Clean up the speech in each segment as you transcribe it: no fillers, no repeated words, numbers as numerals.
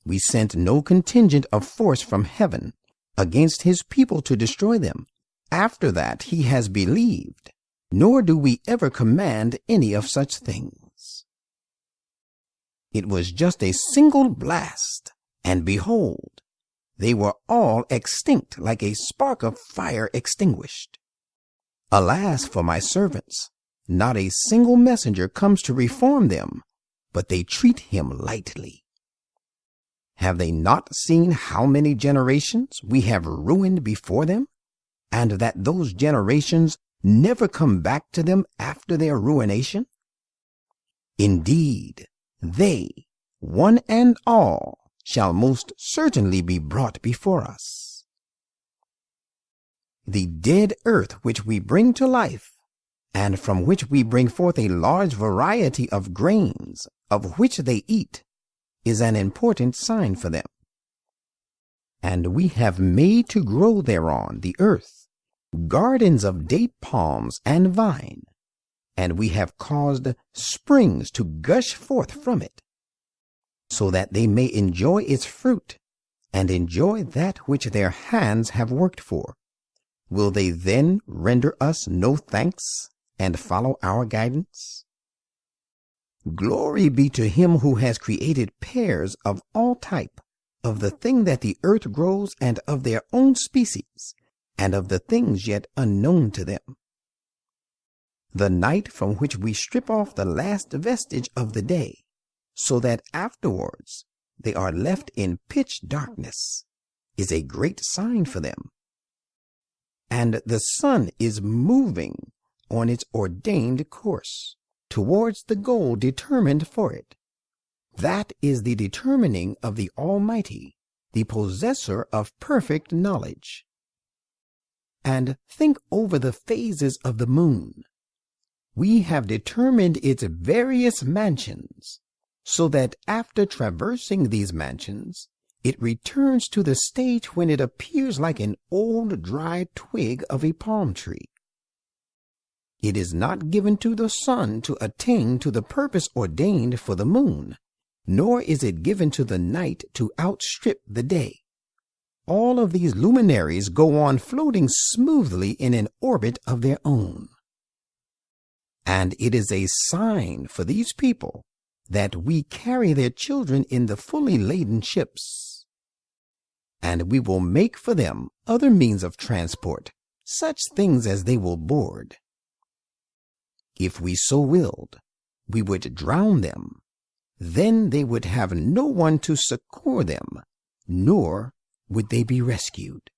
We sent no contingent of force from heaven against his people to destroy them, after that he has believed, nor do we ever command any of such things. It was just a single blast, and behold, they were all extinct like a spark of fire extinguished. Alas for my servants, not a single messenger comes to reform them, but they treat him lightly. Have they not seen how many generations we have ruined before them, and that those generations never come back to them after their ruination? Indeed, they, one and all, shall most certainly be brought before us. The dead earth which we bring to life, and from which we bring forth a large variety of grains, of which they eat, is an important sign for them. And we have made to grow thereon the earth, gardens of date palms and vine, and we have caused springs to gush forth from it, so that they may enjoy its fruit, and enjoy that which their hands have worked for. Will they then render us no thanks and follow our guidance? Glory be to him who has created pears of all type, of the thing that the earth grows, and of their own species, and of the things yet unknown to them. The night from which we strip off the last vestige of the day, so that afterwards they are left in pitch darkness, is a great sign for them. And the sun is moving on its ordained course towards the goal determined for it. That is the determining of the Almighty, the possessor of perfect knowledge. And think over the phases of the moon. We have determined its various mansions, so that after traversing these mansions, it returns to the stage when it appears like an old dry twig of a palm tree. It is not given to the sun to attain to the purpose ordained for the moon, nor is it given to the night to outstrip the day. All of these luminaries go on floating smoothly in an orbit of their own. And it is a sign for these people that we carry their children in the fully laden ships. And we will make for them other means of transport, such things as they will board. If we so willed, we would drown them. Then they would have no one to succor them, nor would they be rescued.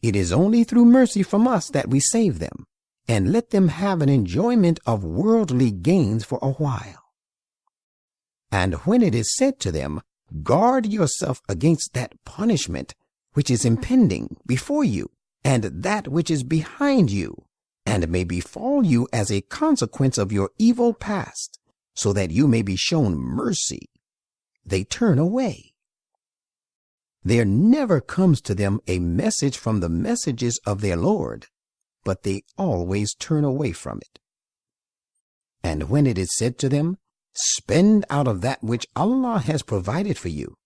It is only through mercy from us that we save them, and let them have an enjoyment of worldly gains for a while. And when it is said to them, guard yourself against that punishment which is impending before you, and that which is behind you, and may befall you as a consequence of your evil past, so that you may be shown mercy, they turn away. There never comes to them a message from the messages of their Lord, but they always turn away from it. And when it is said to them, spend out of that which Allah has provided for you,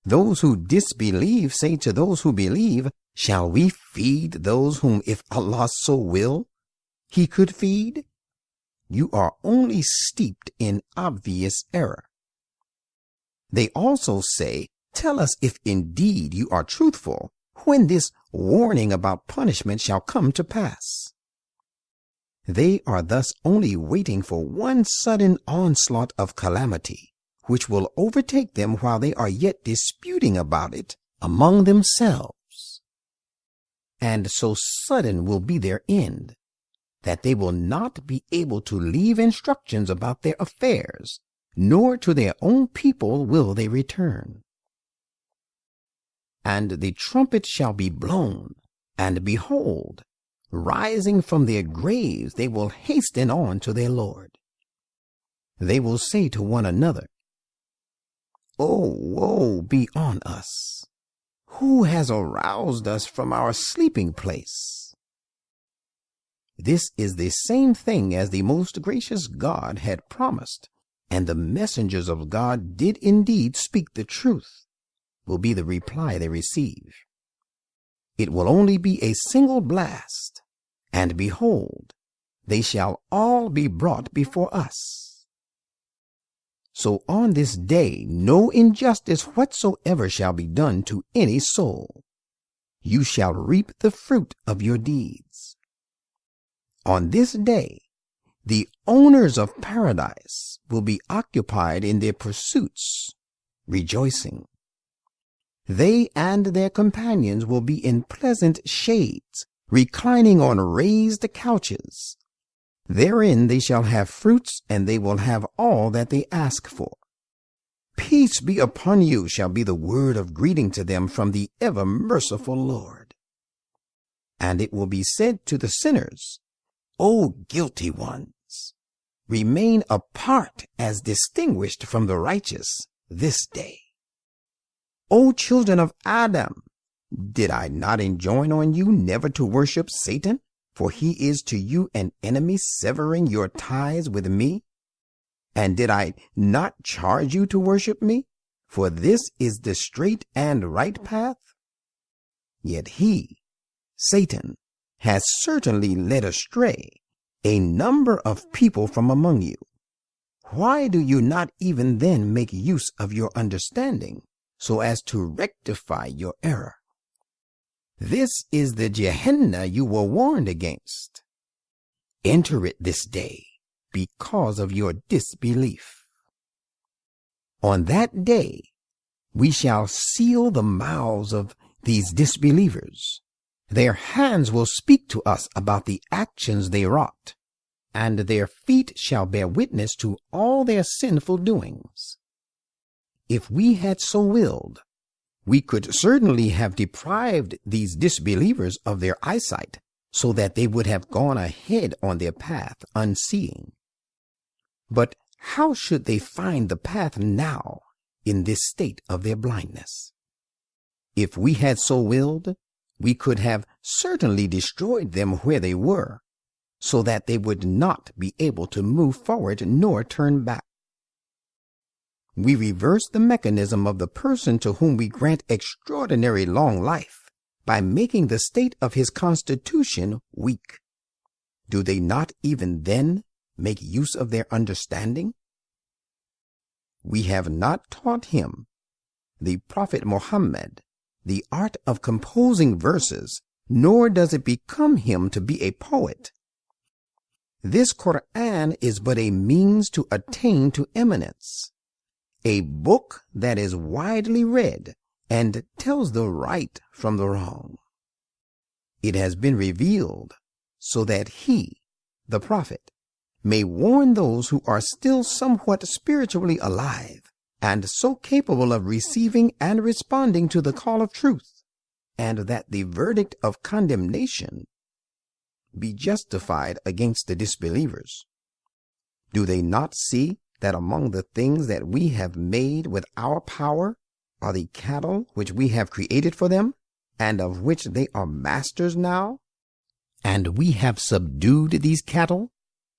those who disbelieve say to those who believe, shall we feed those whom, if Allah so will, He could feed? You are only steeped in obvious error. They also say, tell us if indeed you are truthful, when this warning about punishment shall come to pass. They are thus only waiting for one sudden onslaught of calamity, which will overtake them while they are yet disputing about it among themselves. And so sudden will be their end, that they will not be able to leave instructions about their affairs, nor to their own people will they return. And the trumpet shall be blown, and behold, rising from their graves they will hasten on to their Lord. They will say to one another, Oh, woe be on us! Who has aroused us from our sleeping place? This is the same thing as the most gracious God had promised, and the messengers of God did indeed speak the truth, will be the reply they receive. It will only be a single blast, and behold, they shall all be brought before us. So on this day no injustice whatsoever shall be done to any soul. You shall reap the fruit of your deeds. On this day the owners of paradise will be occupied in their pursuits, rejoicing. They and their companions will be in pleasant shades, reclining on raised couches. Therein they shall have fruits, and they will have all that they ask for. Peace be upon you shall be the word of greeting to them from the ever merciful Lord. And it will be said to the sinners, O guilty ones, remain apart as distinguished from the righteous this day. O children of Adam, did I not enjoin on you never to worship Satan? For he is to you an enemy, severing your ties with me. And did I not charge you to worship me? For this is the straight and right path. Yet he, Satan, has certainly led astray a number of people from among you. Why do you not even then make use of your understanding, so as to rectify your error? This is the Gehenna you were warned against. Enter it this day because of your disbelief. On that day we shall seal the mouths of these disbelievers. Their hands will speak to us about the actions they wrought, and their feet shall bear witness to all their sinful doings. If we had so willed, we could certainly have deprived these disbelievers of their eyesight, so that they would have gone ahead on their path unseeing. But how should they find the path now in this state of their blindness? If we had so willed, we could have certainly destroyed them where they were, so that they would not be able to move forward nor turn back. We reverse the mechanism of the person to whom we grant extraordinary long life by making the state of his constitution weak. Do they not even then make use of their understanding? We have not taught him, the Prophet Muhammad, the art of composing verses, nor does it become him to be a poet. This Quran is but a means to attain to eminence, a book that is widely read and tells the right from the wrong. It has been revealed so that he, the Prophet, may warn those who are still somewhat spiritually alive and so capable of receiving and responding to the call of truth, and that the verdict of condemnation be justified against the disbelievers. Do they not see that among the things that we have made with our power are the cattle which we have created for them, and of which they are masters now? And we have subdued these cattle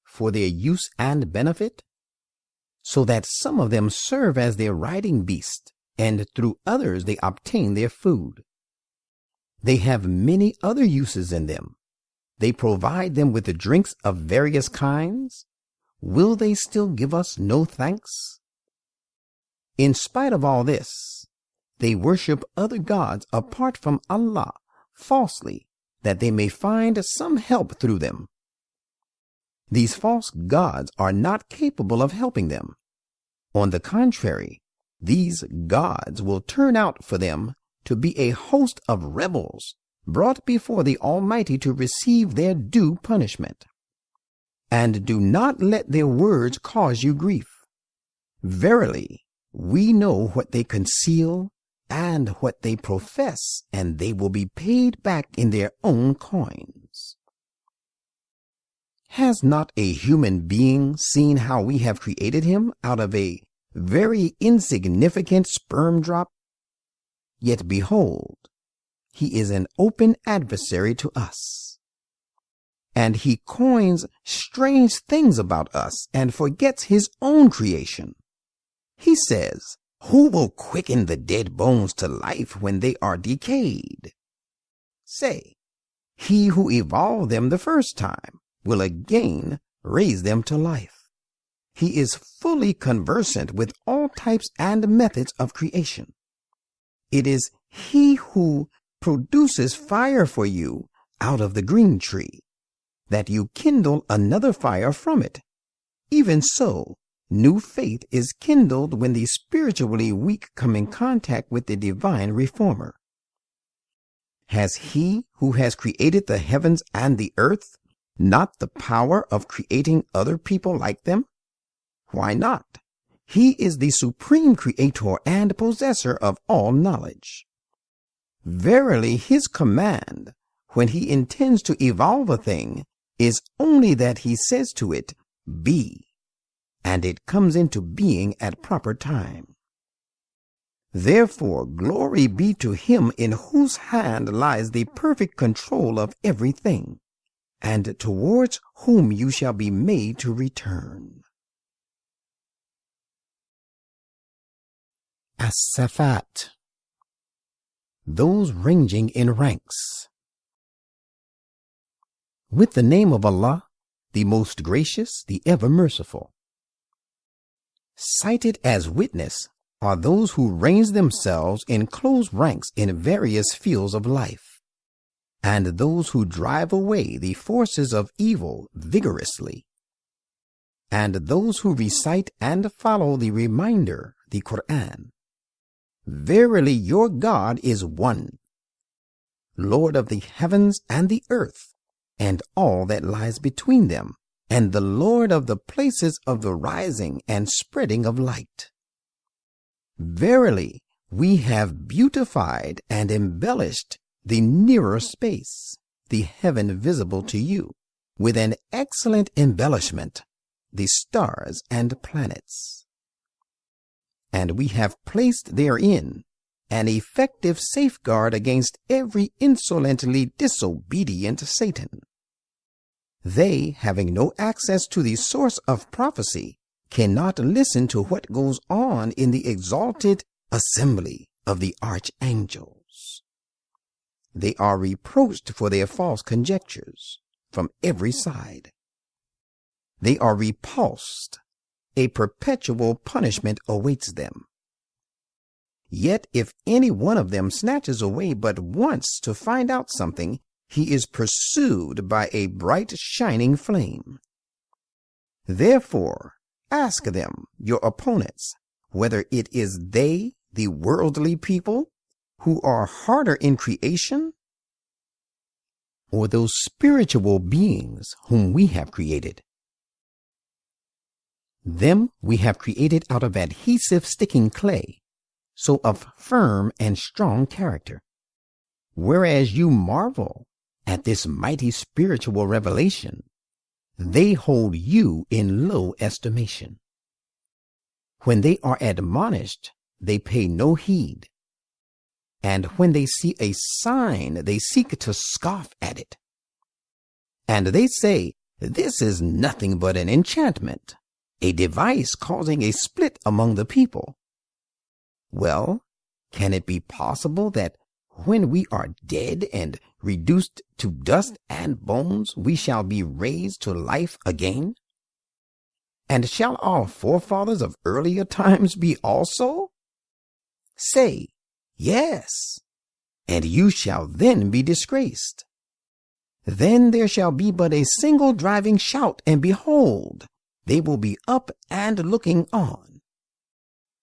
for their use and benefit, so that some of them serve as their riding beast, and through others they obtain their food. They have many other uses in them. They provide them with the drinks of various kinds. Will they still give us no thanks? In spite of all this, they worship other gods apart from Allah falsely, that they may find some help through them. These false gods are not capable of helping them. On the contrary, these gods will turn out for them to be a host of rebels brought before the Almighty to receive their due punishment. And do not let their words cause you grief. Verily, we know what they conceal and what they profess, and they will be paid back in their own coins. Has not a human being seen how we have created him out of a very insignificant sperm drop? Yet behold, he is an open adversary to us. and he coins strange things about us and forgets his own creation. He says, "Who will quicken the dead bones to life when they are decayed?" Say, he who evolved them the first time will again raise them to life. He is fully conversant with all types and methods of creation. It is he who produces fire for you out of the green tree, that you kindle another fire from it. Even so, new faith is kindled when the spiritually weak come in contact with the divine reformer. Has he who has created the heavens and the earth not the power of creating other people like them? Why not? He is the supreme creator and possessor of all knowledge. Verily, his command, when he intends to evolve a thing, is only that he says to it, "Be," and it comes into being at proper time. Therefore, glory be to him in whose hand lies the perfect control of everything, and towards whom you shall be made to return. As-Safat, those ranging in ranks. With the name of Allah, the most gracious, the ever merciful. Cited as witness are those who range themselves in close ranks in various fields of life, and those who drive away the forces of evil vigorously, and those who recite and follow the reminder, the Quran. Verily, your God is one, Lord of the heavens and the earth, and all that lies between them, and the Lord of the places of the rising and spreading of light. Verily, we have beautified and embellished the nearer space, the heaven visible to you, with an excellent embellishment, the stars and planets. And we have placed therein an effective safeguard against every insolently disobedient Satan. They, having no access to the source of prophecy, cannot listen to what goes on in the exalted assembly of the archangels. They are reproached for their false conjectures from every side. They are repulsed. A perpetual punishment awaits them. Yet if any one of them snatches away but once to find out something, he is pursued by a bright shining flame. Therefore, ask them, your opponents, whether it is they, the worldly people, who are harder in creation, or those spiritual beings whom we have created. Them we have created out of adhesive sticking clay, so of firm and strong character. Whereas you marvel at this mighty spiritual revelation, they hold you in low estimation. When they are admonished, they pay no heed. And when they see a sign, they seek to scoff at it. And they say, "This is nothing but an enchantment, a device causing a split among the people." Well, can it be possible that when we are dead and reduced to dust and bones, we shall be raised to life again? And shall our forefathers of earlier times be also? Say, yes, and you shall then be disgraced. Then there shall be but a single driving shout, and behold, they will be up and looking on.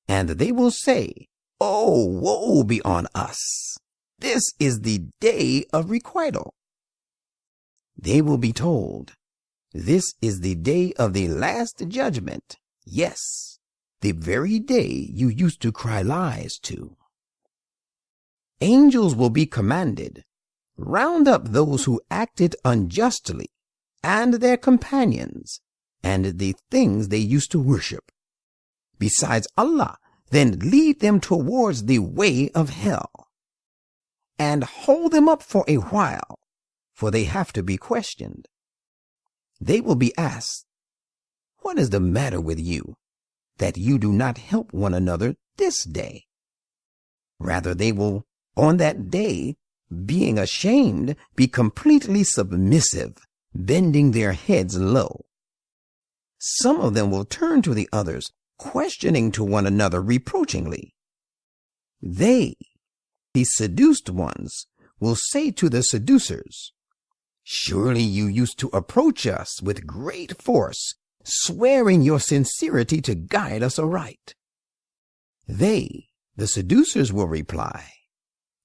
And they will say, "Oh, woe be on us! This is the day of requital." They will be told, "This is the day of the last judgment. Yes, the very day you used to cry lies to." Angels will be commanded, "Round up those who acted unjustly, and their companions, and the things they used to worship, besides Allah, then lead them towards the way of hell, and hold them up for a while, for they have to be questioned. They will be asked, "What is the matter with you, that you do not help one another this day?" Rather, they will, on that day, being ashamed, be completely submissive, bending their heads low. Some of them will turn to the others, questioning to one another reproachingly. They, the seduced ones, will say to the seducers, "Surely you used to approach us with great force, swearing your sincerity to guide us aright." They, the seducers, will reply,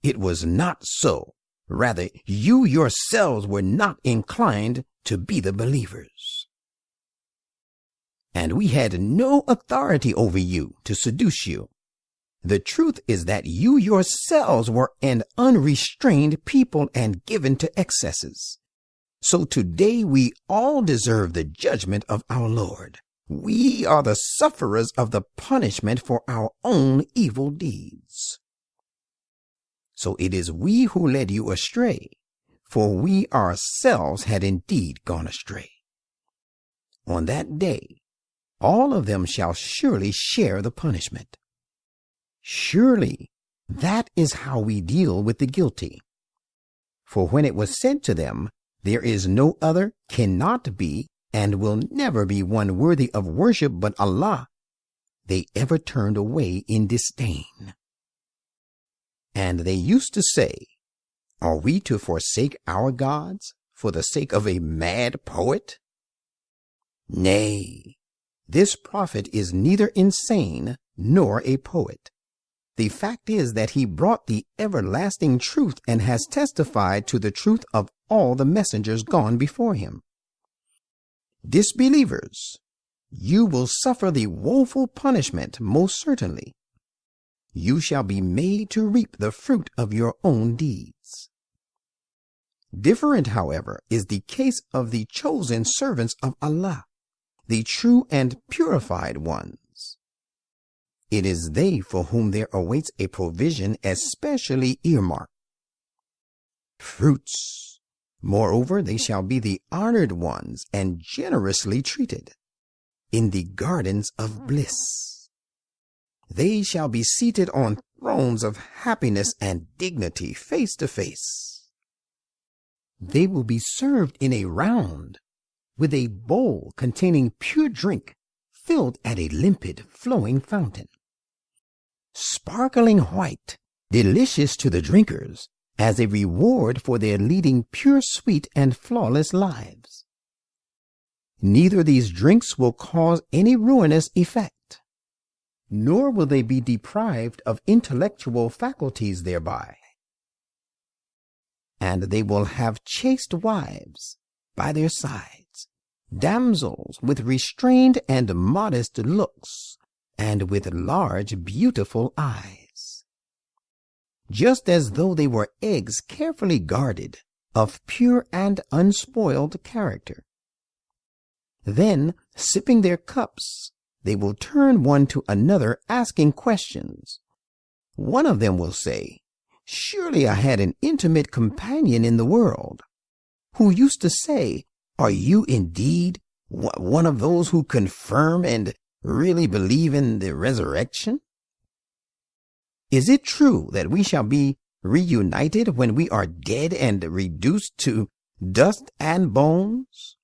"It was not so. Rather, you yourselves were not inclined to be the believers. And we had no authority over you to seduce you. The truth is that you yourselves were an unrestrained people and given to excesses. So today we all deserve the judgment of our Lord. We are the sufferers of the punishment for our own evil deeds. So it is we who led you astray, for we ourselves had indeed gone astray. On that day, all of them shall surely share the punishment. Surely that is how we deal with the guilty. For when it was said to them, "There is no other, cannot be, and will never be one worthy of worship but Allah," they ever turned away in disdain. And they used to say, "Are we to forsake our gods for the sake of a mad poet?" Nay, this prophet is neither insane nor a poet. The fact is that he brought the everlasting truth and has testified to the truth of all the messengers gone before him. Disbelievers, you will suffer the woeful punishment most certainly. You shall be made to reap the fruit of your own deeds. Different, however, is the case of the chosen servants of Allah, the true and purified ones. It is they for whom there awaits a provision especially earmarked. Fruits. Moreover, they shall be the honored ones and generously treated in the gardens of bliss. They shall be seated on thrones of happiness and dignity face to face. They will be served in a round with a bowl containing pure drink filled at a limpid flowing fountain, sparkling white, delicious to the drinkers, as a reward for their leading pure, sweet, and flawless lives. Neither these drinks will cause any ruinous effect, nor will they be deprived of intellectual faculties thereby. And they will have chaste wives by their sides, damsels with restrained and modest looks, and with large, beautiful eyes, just as though they were eggs carefully guarded, of pure and unspoiled character. Then, sipping their cups, they will turn one to another asking questions. One of them will say, "Surely I had an intimate companion in the world, who used to say, 'Are you indeed one of those who confirm and really believe in the resurrection? Is it true that we shall be reunited when we are dead and reduced to dust and bones?'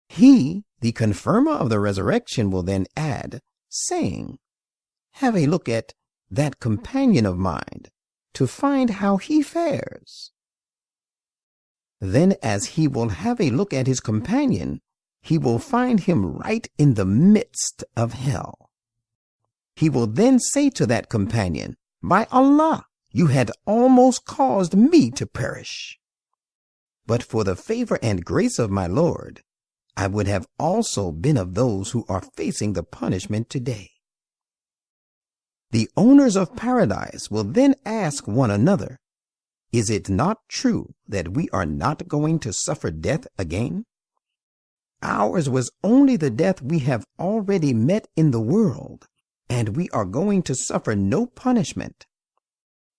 He, the confirmer of the resurrection, will then add, saying, 'Have a look at that companion of mine to find how he fares.' Then, as he will have a look at his companion, he will find him right in the midst of hell. He will then say to that companion, 'By Allah, you had almost caused me to perish. But for the favor and grace of my Lord, I would have also been of those who are facing the punishment today.' The owners of paradise will then ask one another, 'Is it not true that we are not going to suffer death again? Ours was only the death we have already met in the world, and we are going to suffer no punishment.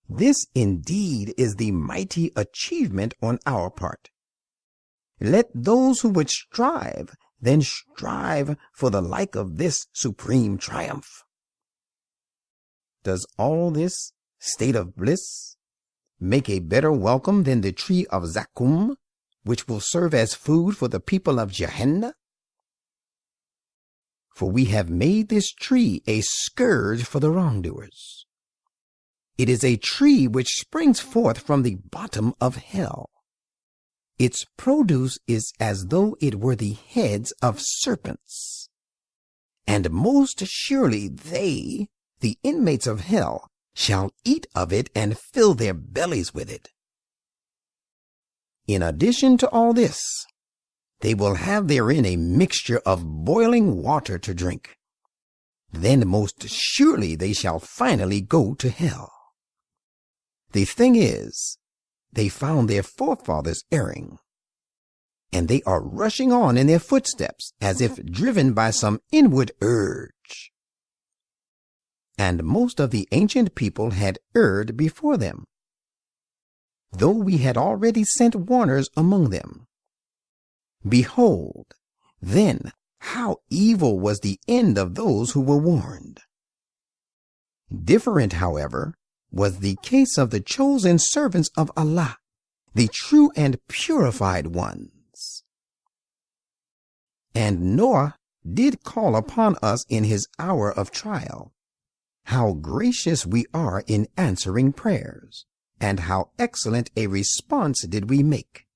This indeed is the mighty achievement on our part.' Let those who would strive then strive for the like of this supreme triumph. Does all this state of bliss make a better welcome than the tree of Zakum, which will serve as food for the people of Gehenna? For we have made this tree a scourge for the wrongdoers. It is a tree which springs forth from the bottom of hell. Its produce is as though it were the heads of serpents. And most surely they, the inmates of hell, shall eat of it and fill their bellies with it. In addition to all this, they will have therein a mixture of boiling water to drink. Then most surely they shall finally go to hell. The thing is, they found their forefathers erring, and they are rushing on in their footsteps as if driven by some inward urge. And most of the ancient people had erred before them, though we had already sent warners among them. Behold, then, how evil was the end of those who were warned. Different, however, was the case of the chosen servants of Allah, the true and purified ones. And Noah did call upon us in his hour of trial. How gracious we are in answering prayers, and how excellent a response did we make.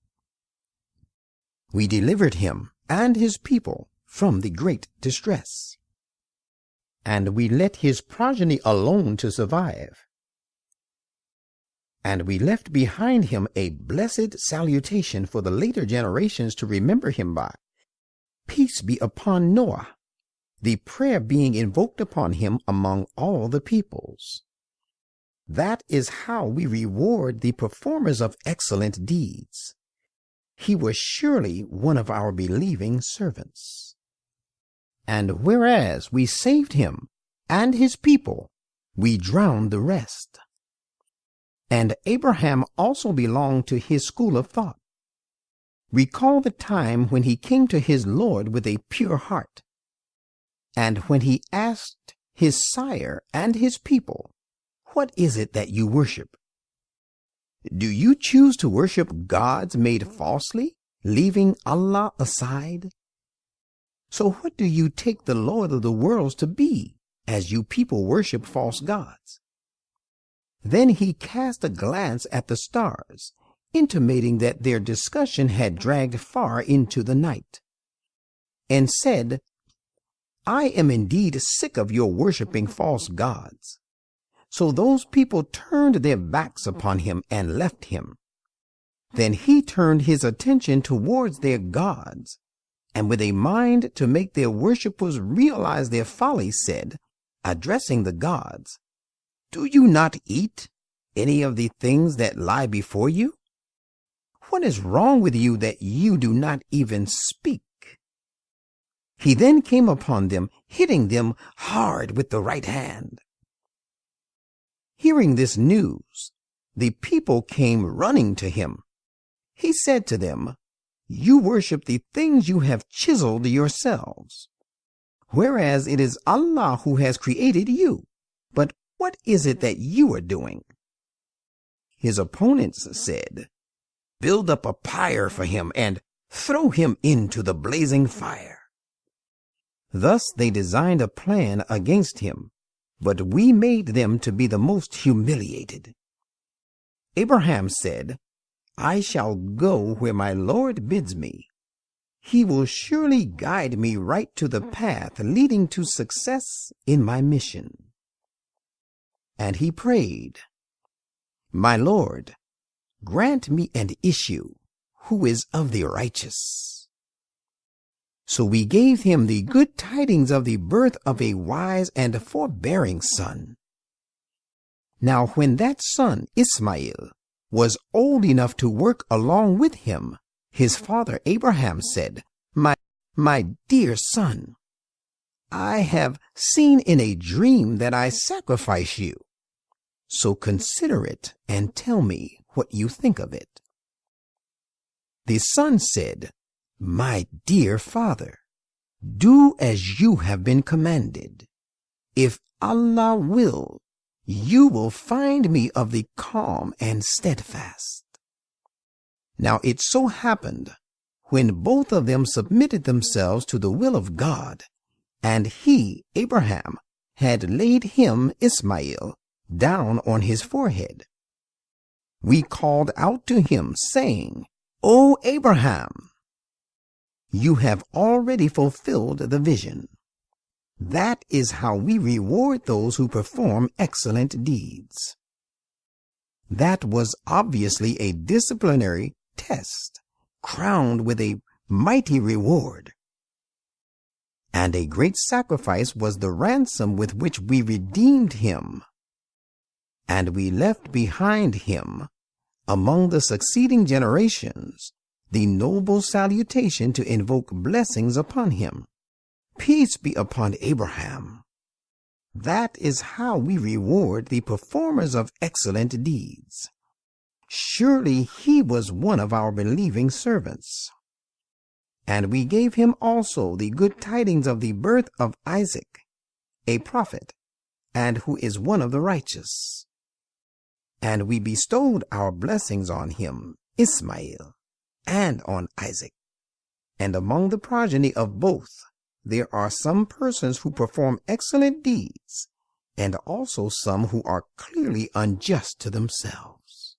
We delivered him and his people from the great distress, and we let his progeny alone to survive. And we left behind him a blessed salutation for the later generations to remember him by. Peace be upon Noah, the prayer being invoked upon him among all the peoples. That is how we reward the performers of excellent deeds. He was surely one of our believing servants. And whereas we saved him and his people, we drowned the rest. And Abraham also belonged to his school of thought. Recall the time when he came to his Lord with a pure heart, and when he asked his sire and his people, "What is it that you worship? Do you choose to worship gods made falsely, leaving Allah aside? So what do you take the Lord of the worlds to be, as you people worship false gods?" Then he cast a glance at the stars, intimating that their discussion had dragged far into the night, and said, "I am indeed sick of your worshiping false gods." So those people turned their backs upon him and left him. Then he turned his attention towards their gods, and with a mind to make their worshippers realize their folly said, addressing the gods, "Do you not eat any of the things that lie before you? What is wrong with you that you do not even speak?" He then came upon them, hitting them hard with the right hand. Hearing this news, the people came running to him. He said to them, "You worship the things you have chiseled yourselves, whereas it is Allah who has created you. But what is it that you are doing?" His opponents said, "Build up a pyre for him and throw him into the blazing fire." Thus they designed a plan against him, but we made them to be the most humiliated. Abraham said, "I shall go where my Lord bids me. He will surely guide me right to the path leading to success in my mission." And he prayed, "My Lord, grant me an issue who is of the righteous." So we gave him the good tidings of the birth of a wise and forbearing son. Now when that son, Ismail, was old enough to work along with him, his father Abraham said, My dear son, I have seen in a dream that I sacrifice you. So consider it and tell me what you think of it." The son said, "My dear father, do as you have been commanded. If Allah will, you will find me of the calm and steadfast." Now it so happened, when both of them submitted themselves to the will of God, and he, Abraham, had laid him, Ismail, down on his forehead, we called out to him, saying, "O Abraham, you have already fulfilled the vision." That is how we reward those who perform excellent deeds. That was obviously a disciplinary test, crowned with a mighty reward. And a great sacrifice was the ransom with which we redeemed him. And we left behind him, among the succeeding generations, the noble salutation to invoke blessings upon him. Peace be upon Abraham. That is how we reward the performers of excellent deeds. Surely he was one of our believing servants. And we gave him also the good tidings of the birth of Isaac, a prophet, and who is one of the righteous. And we bestowed our blessings on him, Ismail, and on Isaac. And among the progeny of both, there are some persons who perform excellent deeds, and also some who are clearly unjust to themselves.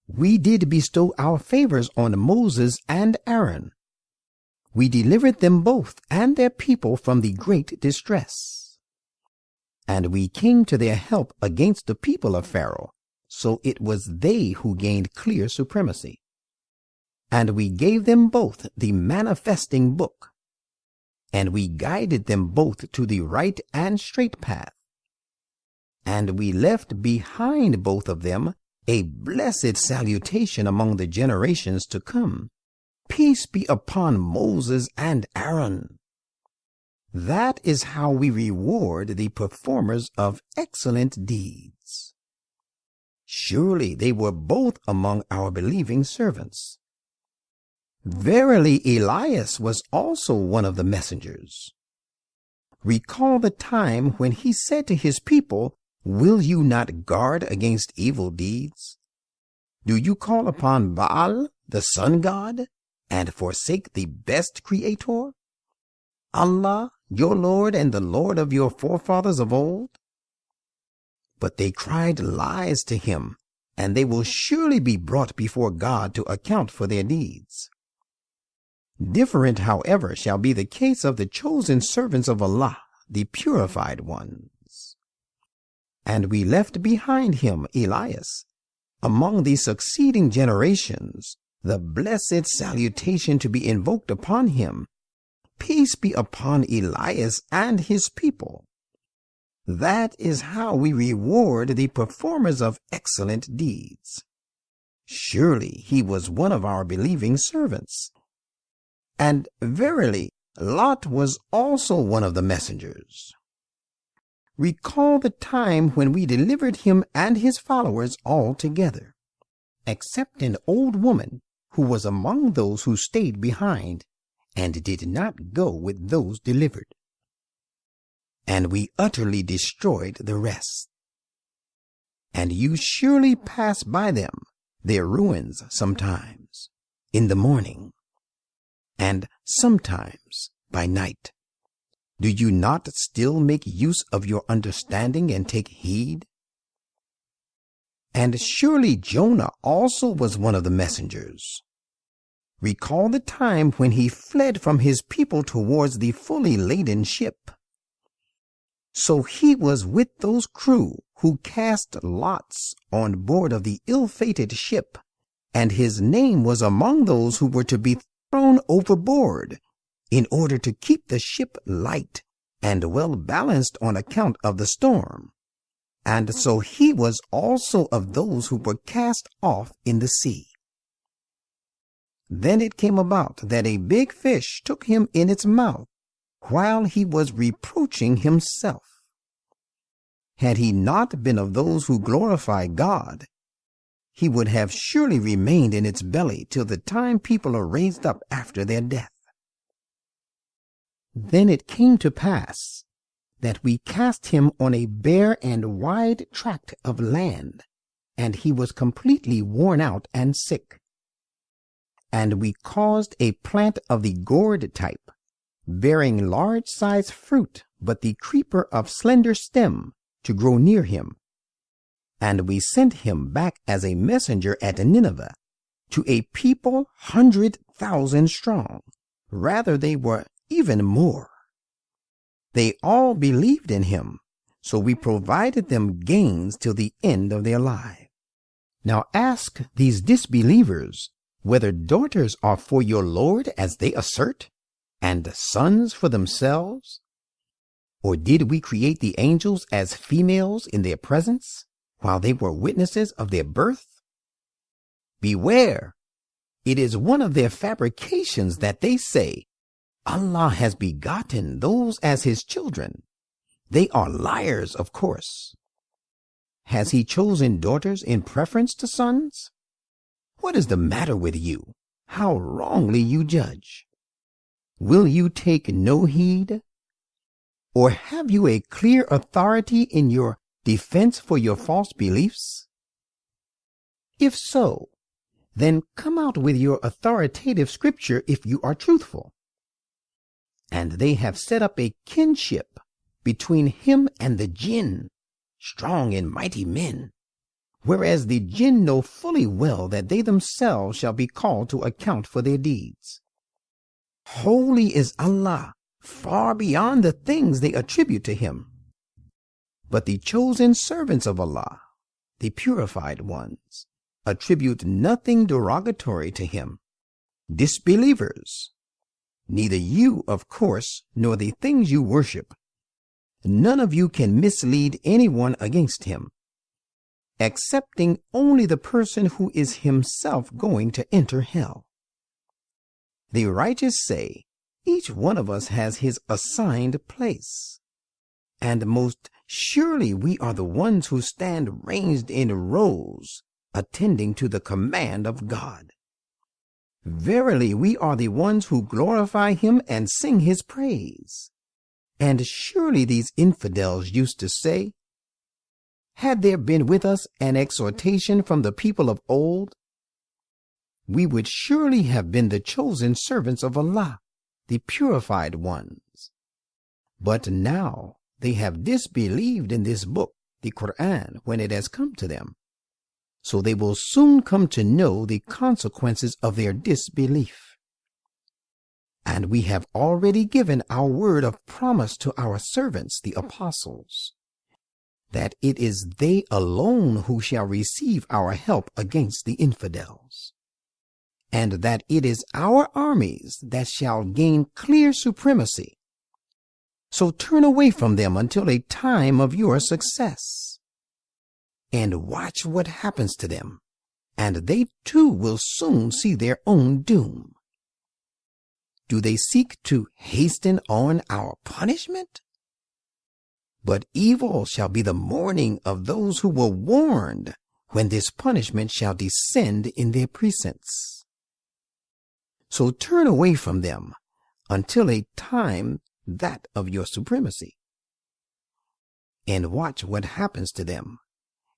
We did bestow our favors on Moses and Aaron. We delivered them both and their people from the great distress. And we came to their help against the people of Pharaoh, so it was they who gained clear supremacy. And we gave them both the manifesting book, and we guided them both to the right and straight path. And we left behind both of them a blessed salutation among the generations to come. Peace be upon Moses and Aaron. That is how we reward the performers of excellent deeds. Surely they were both among our believing servants. Verily, Elias was also one of the messengers. Recall the time when he said to his people, "Will you not guard against evil deeds? Do you call upon Baal, the sun god, and forsake the best creator, Allah, your Lord and the Lord of your forefathers of old?" But they cried lies to him, and they will surely be brought before God to account for their deeds. Different, however, shall be the case of the chosen servants of Allah, the purified ones. And we left behind him, Elias, among the succeeding generations, the blessed salutation to be invoked upon him. Peace be upon Elias and his people. That is how we reward the performers of excellent deeds. Surely he was one of our believing servants. And verily, Lot was also one of the messengers. Recall the time when we delivered him and his followers all together, except an old woman who was among those who stayed behind and did not go with those delivered. And we utterly destroyed the rest. And you surely pass by them, their ruins sometimes, in the morning, and sometimes by night. Do you not still make use of your understanding and take heed? And surely Jonah also was one of the messengers. Recall the time when he fled from his people towards the fully laden ship. So he was with those crew who cast lots on board of the ill-fated ship, and his name was among those who were to be thrown overboard in order to keep the ship light and well balanced on account of the storm. And so he was also of those who were cast off in the sea. Then it came about that a big fish took him in its mouth while he was reproaching himself. Had he not been of those who glorify God, he would have surely remained in its belly till the time people are raised up after their death. Then it came to pass that we cast him on a bare and wide tract of land, and he was completely worn out and sick. And we caused a plant of the gourd type, bearing large-sized fruit, but the creeper of slender stem, to grow near him. And we sent him back as a messenger at Nineveh, to a people 100,000 strong. Rather, they were even more. They all believed in him, so we provided them gains till the end of their lives. Now ask these disbelievers whether daughters are for your Lord as they assert, and sons for themselves? Or did we create the angels as females in their presence, while they were witnesses of their birth? Beware! It is one of their fabrications that they say, Allah has begotten those as his children. They are liars, of course. Has he chosen daughters in preference to sons? What is the matter with you? How wrongly you judge! Will you take no heed? Or have you a clear authority in your defense for your false beliefs? If so, then come out with your authoritative scripture if you are truthful. And they have set up a kinship between him and the jinn, strong and mighty men, whereas the jinn know fully well that they themselves shall be called to account for their deeds. Holy is Allah, far beyond the things they attribute to him. But the chosen servants of Allah, the purified ones, attribute nothing derogatory to him. Disbelievers, neither you, of course, nor the things you worship, none of you can mislead anyone against him, excepting only the person who is himself going to enter hell. The righteous say, each one of us has his assigned place, and most surely we are the ones who stand ranged in rows, attending to the command of God. Verily, we are the ones who glorify him and sing his praise. And surely these infidels used to say, had there been with us an exhortation from the people of old, we would surely have been the chosen servants of Allah, the purified ones. But now they have disbelieved in this book, the Quran, when it has come to them. So they will soon come to know the consequences of their disbelief. And we have already given our word of promise to our servants, the apostles, that it is they alone who shall receive our help against the infidels, and that it is our armies that shall gain clear supremacy. So turn away from them until a time of your success, and watch what happens to them, and they too will soon see their own doom. Do they seek to hasten on our punishment? But evil shall be the mourning of those who were warned when this punishment shall descend in their precincts. So turn away from them until a time that of your supremacy, and watch what happens to them,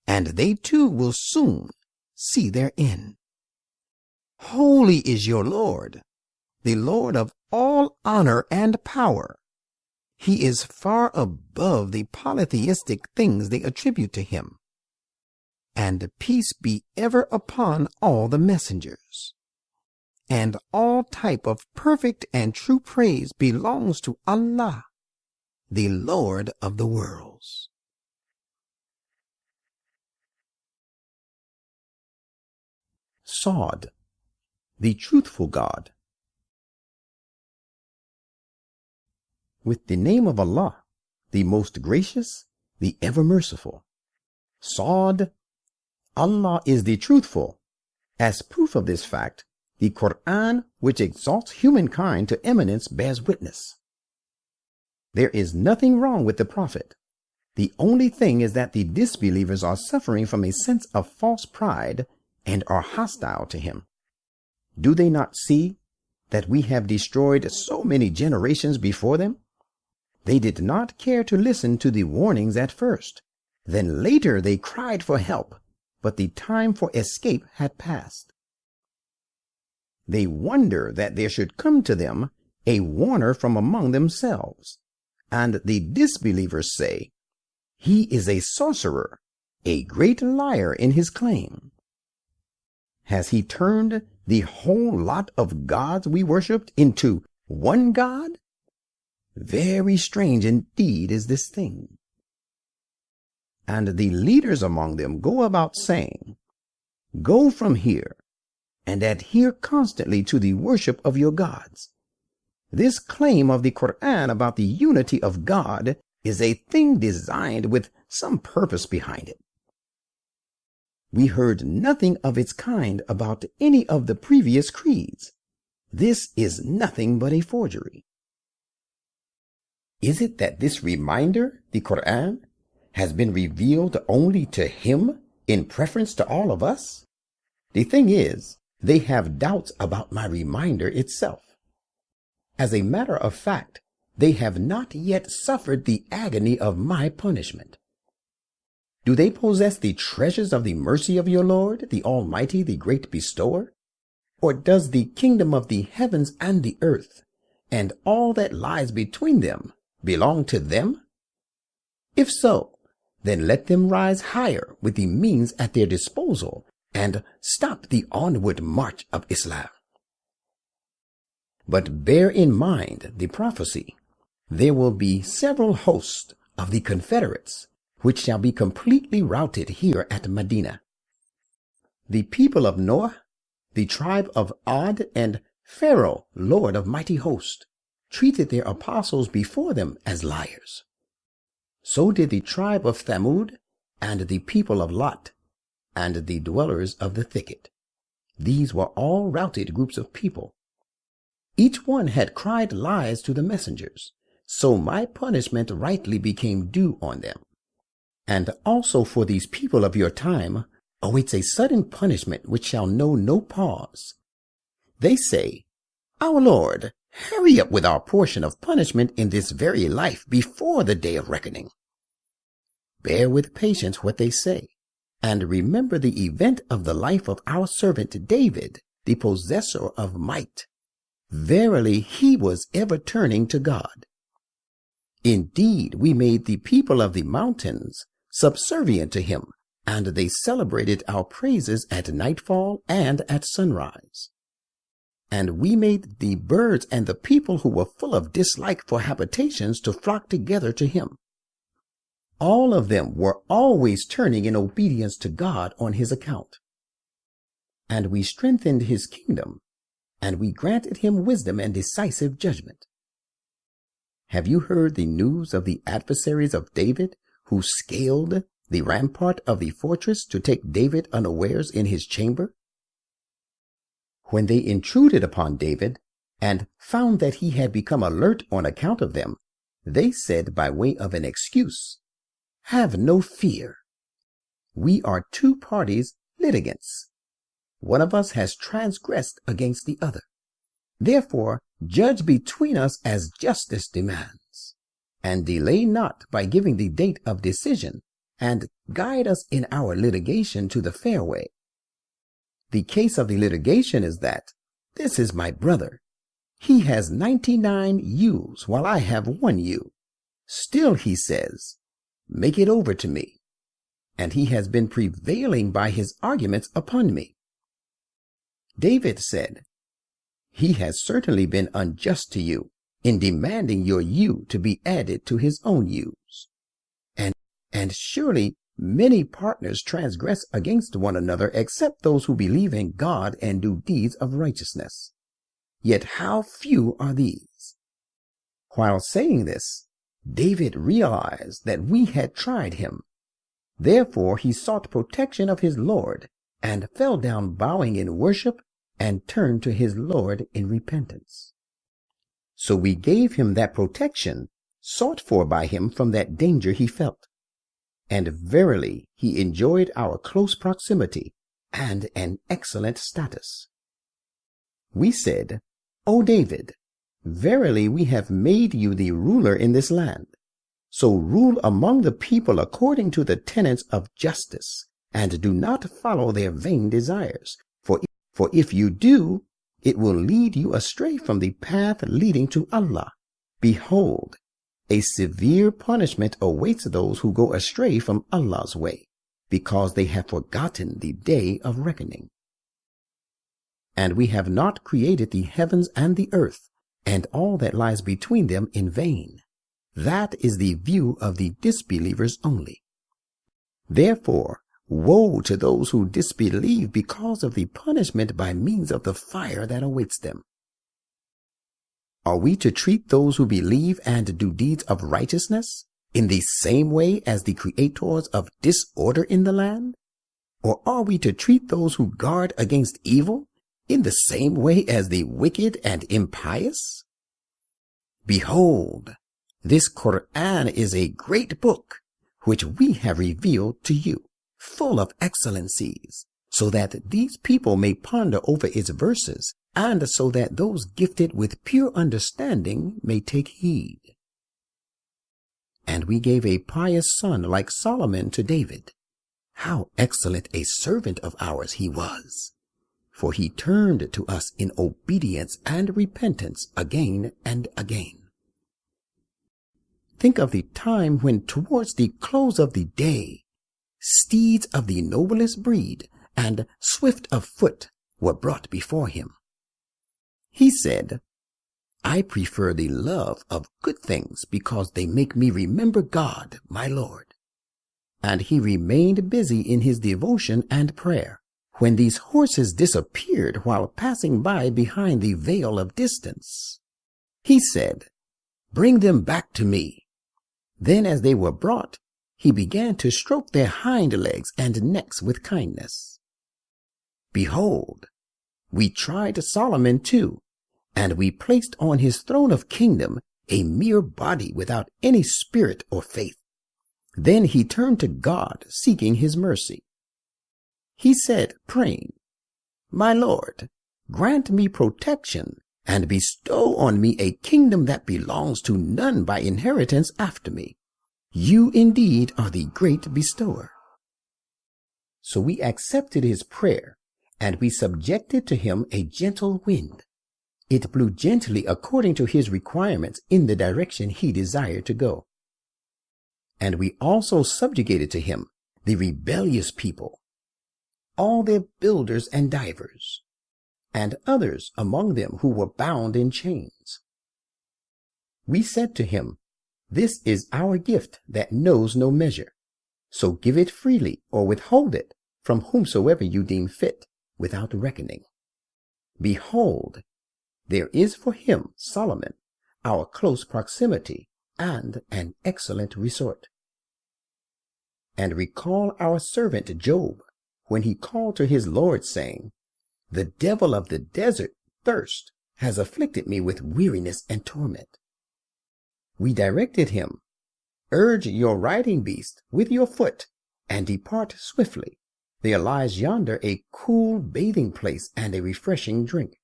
and they too will soon see their end. Holy is your Lord, the Lord of all honor and power. He is far above the polytheistic things they attribute to him. And peace be ever upon all the messengers. And all type of perfect and true praise belongs to Allah, the Lord of the worlds. Sod, the truthful God. With the name of Allah, the most gracious, the ever merciful. Sod, Allah is the truthful. As proof of this fact, the Quran, which exalts humankind to eminence, bears witness. There is nothing wrong with the Prophet. The only thing is that the disbelievers are suffering from a sense of false pride and are hostile to him. Do they not see that we have destroyed so many generations before them? They did not care to listen to the warnings at first. Then later they cried for help, but the time for escape had passed. They wonder that there should come to them a warner from among themselves. And the disbelievers say, "He is a sorcerer, a great liar in his claim." Has he turned the whole lot of gods we worshipped into one God? Very strange indeed is this thing. And the leaders among them go about saying, "Go from here, and adhere constantly to the worship of your gods." This claim of the Quran about the unity of God is a thing designed with some purpose behind it. We heard nothing of its kind about any of the previous creeds. This is nothing but a forgery. Is it that this reminder, the Quran, has been revealed only to him in preference to all of us? The thing is, they have doubts about my reminder itself. As a matter of fact, they have not yet suffered the agony of my punishment. Do they possess the treasures of the mercy of your Lord, the Almighty, the great bestower? Or does the kingdom of the heavens and the earth, and all that lies between them, belong to them? If so, then let them rise higher with the means at their disposal and stop the onward march of Islam. But bear in mind the prophecy. There will be several hosts of the Confederates, which shall be completely routed here at Medina. The people of Noah, the tribe of Ad, and Pharaoh, Lord of mighty host, treated their apostles before them as liars. So did the tribe of Thamud, and the people of Lot, and the dwellers of the thicket. These were all routed groups of people. Each one had cried lies to the messengers, so my punishment rightly became due on them. And also for these people of your time awaits a sudden punishment which shall know no pause. They say, "Our Lord, hurry up with our portion of punishment in this very life before the day of reckoning." Bear with patience what they say, and remember the event of the life of our servant David, the possessor of might. Verily, he was ever turning to God. Indeed, we made the people of the mountains subservient to him, and they celebrated our praises at nightfall and at sunrise. And we made the birds and the people who were full of dislike for habitations to flock together to him. All of them were always turning in obedience to God on his account. And we strengthened his kingdom, and we granted him wisdom and decisive judgment. Have you heard the news of the adversaries of David, who scaled the rampart of the fortress to take David unawares in his chamber? When they intruded upon David and found that he had become alert on account of them, they said by way of an excuse, "Have no fear. We are two parties litigants. One of us has transgressed against the other. Therefore, judge between us as justice demands, and delay not by giving the date of decision, and guide us in our litigation to the fair way." The case of the litigation is that this is my brother. He has 99 ewes while I have 1 ewe. Still, he says, "Make it over to me." And he has been prevailing by his arguments upon me. David said, "He has certainly been unjust to you in demanding your ewe to be added to his own ewes. And surely many partners transgress against one another except those who believe in God and do deeds of righteousness. Yet how few are these?" While saying this, David realized that we had tried him. Therefore he sought protection of his Lord and fell down bowing in worship and turned to his Lord in repentance. So we gave him that protection sought for by him from that danger he felt. And verily he enjoyed our close proximity and an excellent status. We said, O David, verily we have made you the ruler in this land. So rule among the people according to the tenets of justice, and do not follow their vain desires. For if you do, it will lead you astray from the path leading to Allah. Behold, a severe punishment awaits those who go astray from Allah's way, because they have forgotten the day of reckoning. And we have not created the heavens and the earth, and all that lies between them in vain. That is the view of the disbelievers only. Therefore, woe to those who disbelieve because of the punishment by means of the fire that awaits them. Are we to treat those who believe and do deeds of righteousness in the same way as the creators of disorder in the land? Or are we to treat those who guard against evil in the same way as the wicked and impious? Behold, this Quran is a great book which we have revealed to you, full of excellencies, so that these people may ponder over its verses, and so that those gifted with pure understanding may take heed. And we gave a pious son like Solomon to David. How excellent a servant of ours he was! For he turned to us in obedience and repentance again and again. Think of the time when towards the close of the day, steeds of the noblest breed and swift of foot were brought before him. He said, I prefer the love of good things because they make me remember God, my Lord. And he remained busy in his devotion and prayer when these horses disappeared while passing by behind the veil of distance. He said, Bring them back to me. Then as they were brought, he began to stroke their hind legs and necks with kindness. Behold, we tried Solomon too, and we placed on his throne of kingdom a mere body without any spirit or faith. Then he turned to God, seeking his mercy. He said, praying, My Lord, grant me protection and bestow on me a kingdom that belongs to none by inheritance after me. You indeed are the great bestower. So we accepted his prayer, and we subjected to him a gentle wind. It blew gently according to his requirements in the direction he desired to go. And we also subjugated to him the rebellious people, all their builders and divers, and others among them who were bound in chains. We said to him, This is our gift that knows no measure, so give it freely or withhold it from whomsoever you deem fit, without reckoning. Behold, there is for him, Solomon, our close proximity and an excellent resort. And recall our servant Job, when he called to his Lord, saying, The devil of the desert, thirst, has afflicted me with weariness and torment. We directed him, Urge your riding beast with your foot, and depart swiftly. There lies yonder a cool bathing place and a refreshing drink.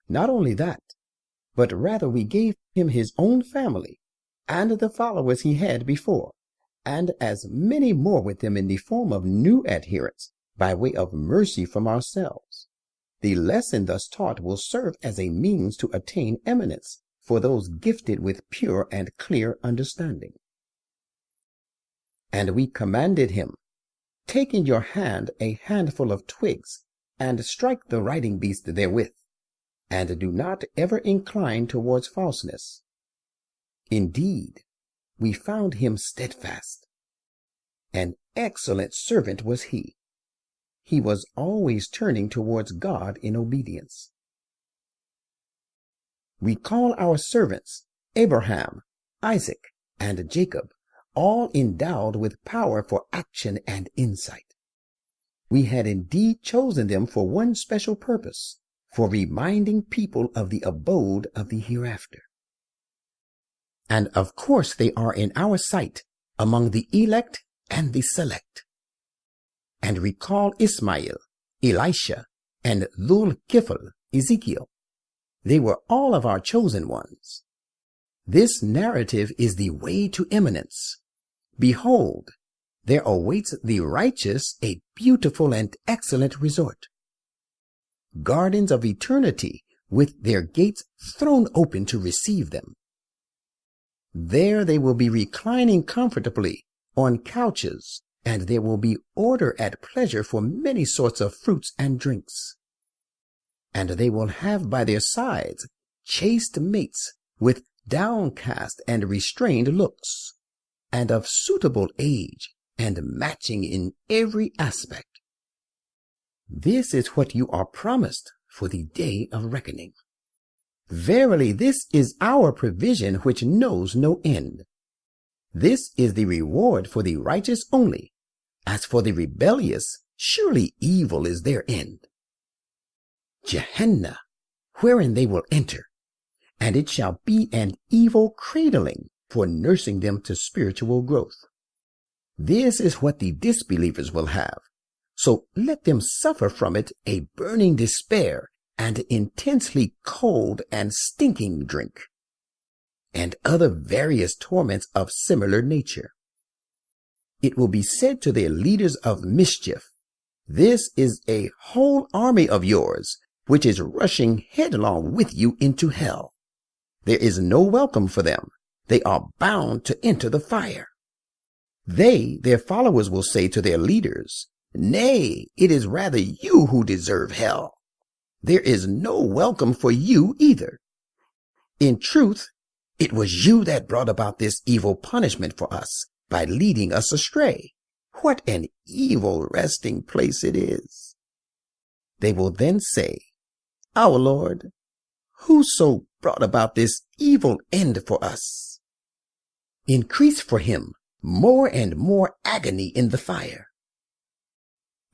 Not only that, but rather we gave him his own family, and the followers he had before, and as many more with him in the form of new adherents, by way of mercy from ourselves. The lesson thus taught will serve as a means to attain eminence for those gifted with pure and clear understanding. And we commanded him, Take in your hand a handful of twigs, and strike the riding beast therewith, and do not ever incline towards falseness. Indeed, we found him steadfast. An excellent servant was he. He was always turning towards God in obedience. We call our servants Abraham, Isaac, and Jacob, all endowed with power for action and insight. We had indeed chosen them for one special purpose, for reminding people of the abode of the hereafter. And of course they are in our sight among the elect and the select. and recall Ismail, Elisha, and Dhul-Kifl, Ezekiel. They were all of our chosen ones. This narrative is the way to eminence. Behold, there awaits the righteous a beautiful and excellent resort. Gardens of eternity with their gates thrown open to receive them. There they will be reclining comfortably on couches, and there will be order at pleasure for many sorts of fruits and drinks. And they will have by their sides chaste mates with downcast and restrained looks, and of suitable age and matching in every aspect. This is what you are promised for the day of reckoning. Verily, this is our provision which knows no end. This is the reward for the righteous only. As for the rebellious, surely evil is their end. Gehenna, wherein they will enter, and it shall be an evil cradling for nursing them to spiritual growth. This is what the disbelievers will have. So let them suffer from it a burning despair and intensely cold and stinking drink, and other various torments of similar nature. It will be said to their leaders of mischief, this is a whole army of yours, which is rushing headlong with you into hell. There is no welcome for them. They are bound to enter the fire. They, their followers, will say to their leaders, nay, it is rather you who deserve hell. There is no welcome for you either. In truth, it was you that brought about this evil punishment for us by leading us astray. What an evil resting place it is. They will then say, our Lord, whoso brought about this evil end for us? Increase for him more and more agony in the fire.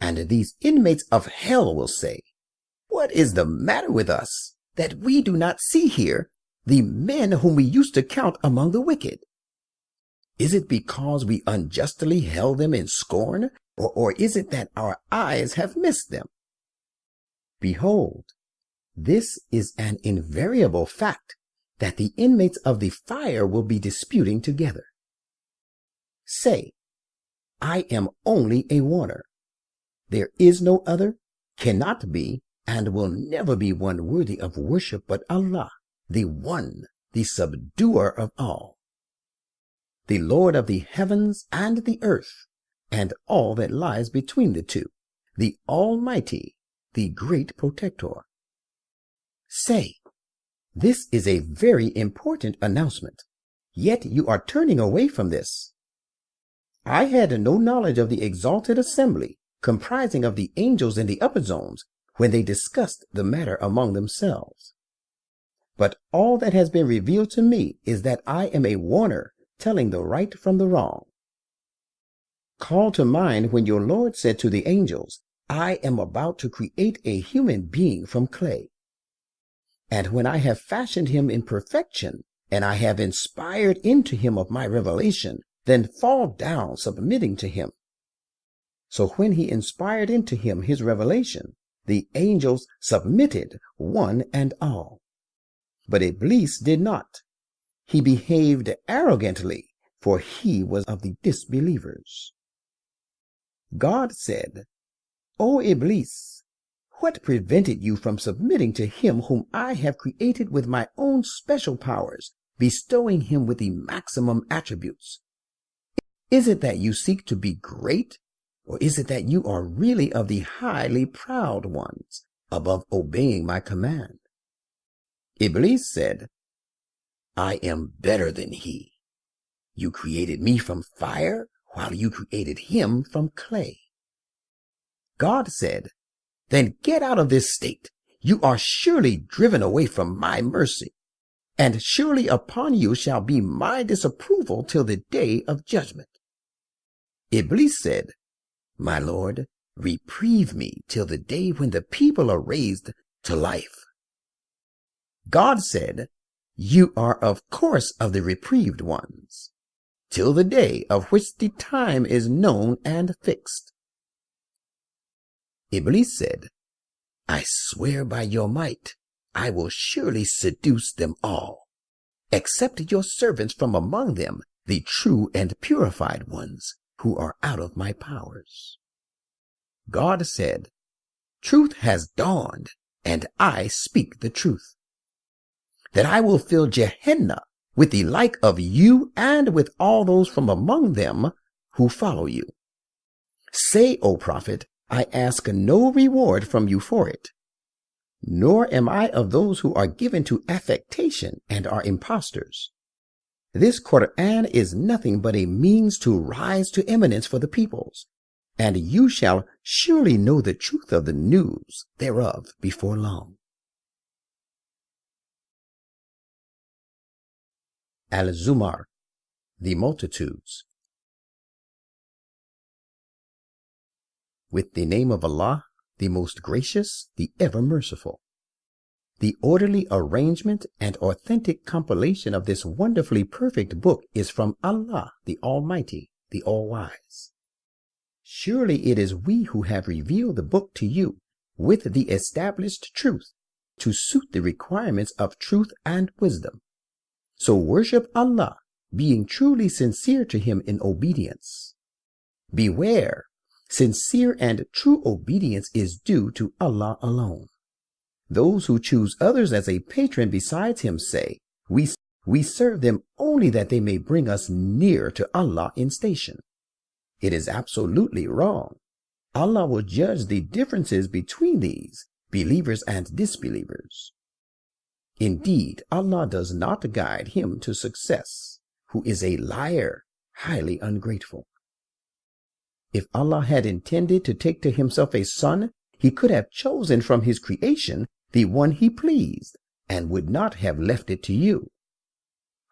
And these inmates of hell will say, what is the matter with us, that we do not see here the men whom we used to count among the wicked? Is it because we unjustly held them in scorn, or is it that our eyes have missed them? Behold, this is an invariable fact, that the inmates of the fire will be disputing together. Say, I am only a warner. There is no other, cannot be, and will never be one worthy of worship but Allah, the one, the subduer of all, the Lord of the heavens and the earth, and all that lies between the two, the Almighty, the great protector. Say, this is a very important announcement, yet you are turning away from this. I had no knowledge of the exalted assembly, comprising of the angels in the upper zones, when they discussed the matter among themselves. But all that has been revealed to me is that I am a warner, telling the right from the wrong. Call to mind when your Lord said to the angels, I am about to create a human being from clay. And when I have fashioned him in perfection, and I have inspired into him of my revelation, then fall down submitting to him. So when he inspired into him his revelation, the angels submitted one and all. But Iblis did not. He behaved arrogantly, for he was of the disbelievers. God said, O Iblis, what prevented you from submitting to him whom I have created with my own special powers, bestowing him with the maximum attributes? Is it that you seek to be great, or is it that you are really of the highly proud ones, above obeying my command? Iblis said, I am better than he. You created me from fire, while you created him from clay. God said, then get out of this state. You are surely driven away from my mercy, and surely upon you shall be my disapproval till the day of judgment. Iblis said, my Lord, reprieve me till the day when the people are raised to life. God said, you are of course of the reprieved ones, till the day of which the time is known and fixed. Iblis said, I swear by your might, I will surely seduce them all. Accept your servants from among them, the true and purified ones, who are out of my powers. God said, Truth has dawned, and I speak the truth. That I will fill Gehenna with the like of you and with all those from among them who follow you. Say, O prophet, I ask no reward from you for it, nor am I of those who are given to affectation and are impostors. This Quran is nothing but a means to rise to eminence for the peoples, and you shall surely know the truth of the news thereof before long. Al-Zumar, the multitudes. With the name of Allah, the most gracious, the ever merciful. The orderly arrangement and authentic compilation of this wonderfully perfect book is from Allah, the Almighty, the All-Wise. Surely it is we who have revealed the book to you with the established truth to suit the requirements of truth and wisdom. So worship Allah, being truly sincere to Him in obedience. Beware, sincere and true obedience is due to Allah alone. Those who choose others as a patron besides Him say, we serve them only that they may bring us near to Allah in station. It is absolutely wrong. Allah will judge the differences between these, believers and disbelievers. Indeed, Allah does not guide him to success, who is a liar, highly ungrateful. If Allah had intended to take to Himself a son, He could have chosen from His creation the one He pleased, and would not have left it to you.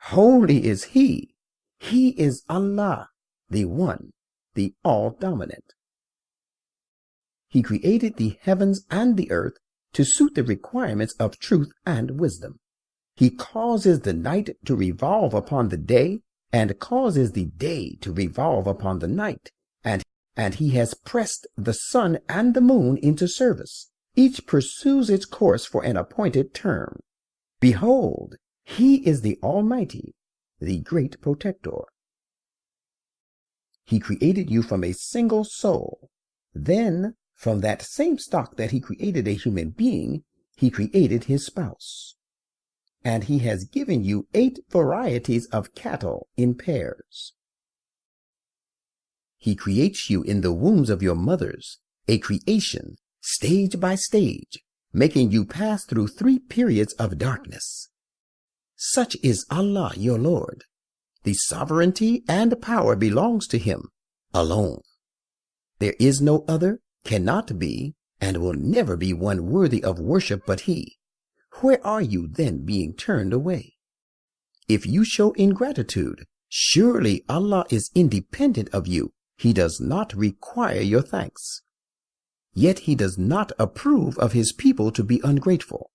Holy is He. He is Allah, the One, the All-Dominant. He created the heavens and the earth to suit the requirements of truth and wisdom. He causes the night to revolve upon the day, and causes the day to revolve upon the night, and He has pressed the sun and the moon into service. Each pursues its course for an appointed term. Behold, He is the Almighty, the Great Protector. He created you from a single soul. Then, from that same stock that He created a human being, He created his spouse. And He has given you 8 varieties of cattle in pairs. He creates you in the wombs of your mothers, a creation, stage by stage, making you pass through 3 periods of darkness. Such is Allah your Lord. The sovereignty and power belongs to Him alone. There is no other, cannot be, and will never be one worthy of worship but He. Where are you then being turned away? If you show ingratitude, surely Allah is independent of you. He does not require your thanks. Yet He does not approve of His people to be ungrateful.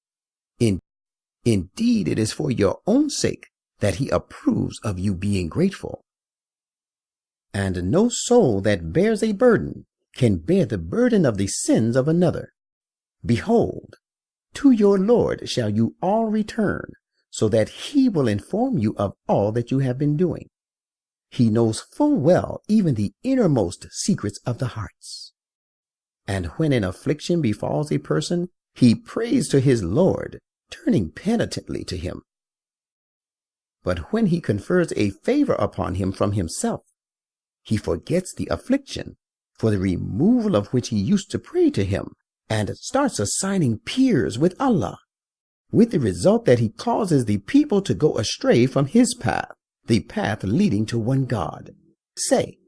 Indeed, it is for your own sake that He approves of you being grateful. And no soul that bears a burden can bear the burden of the sins of another. Behold, to your Lord shall you all return, so that He will inform you of all that you have been doing. He knows full well even the innermost secrets of the hearts. And when an affliction befalls a person, he prays to his Lord, turning penitently to Him. But when He confers a favor upon him from Himself, he forgets the affliction, for the removal of which he used to pray to Him, and starts assigning peers with Allah, with the result that he causes the people to go astray from His path, the path leading to one God. Say,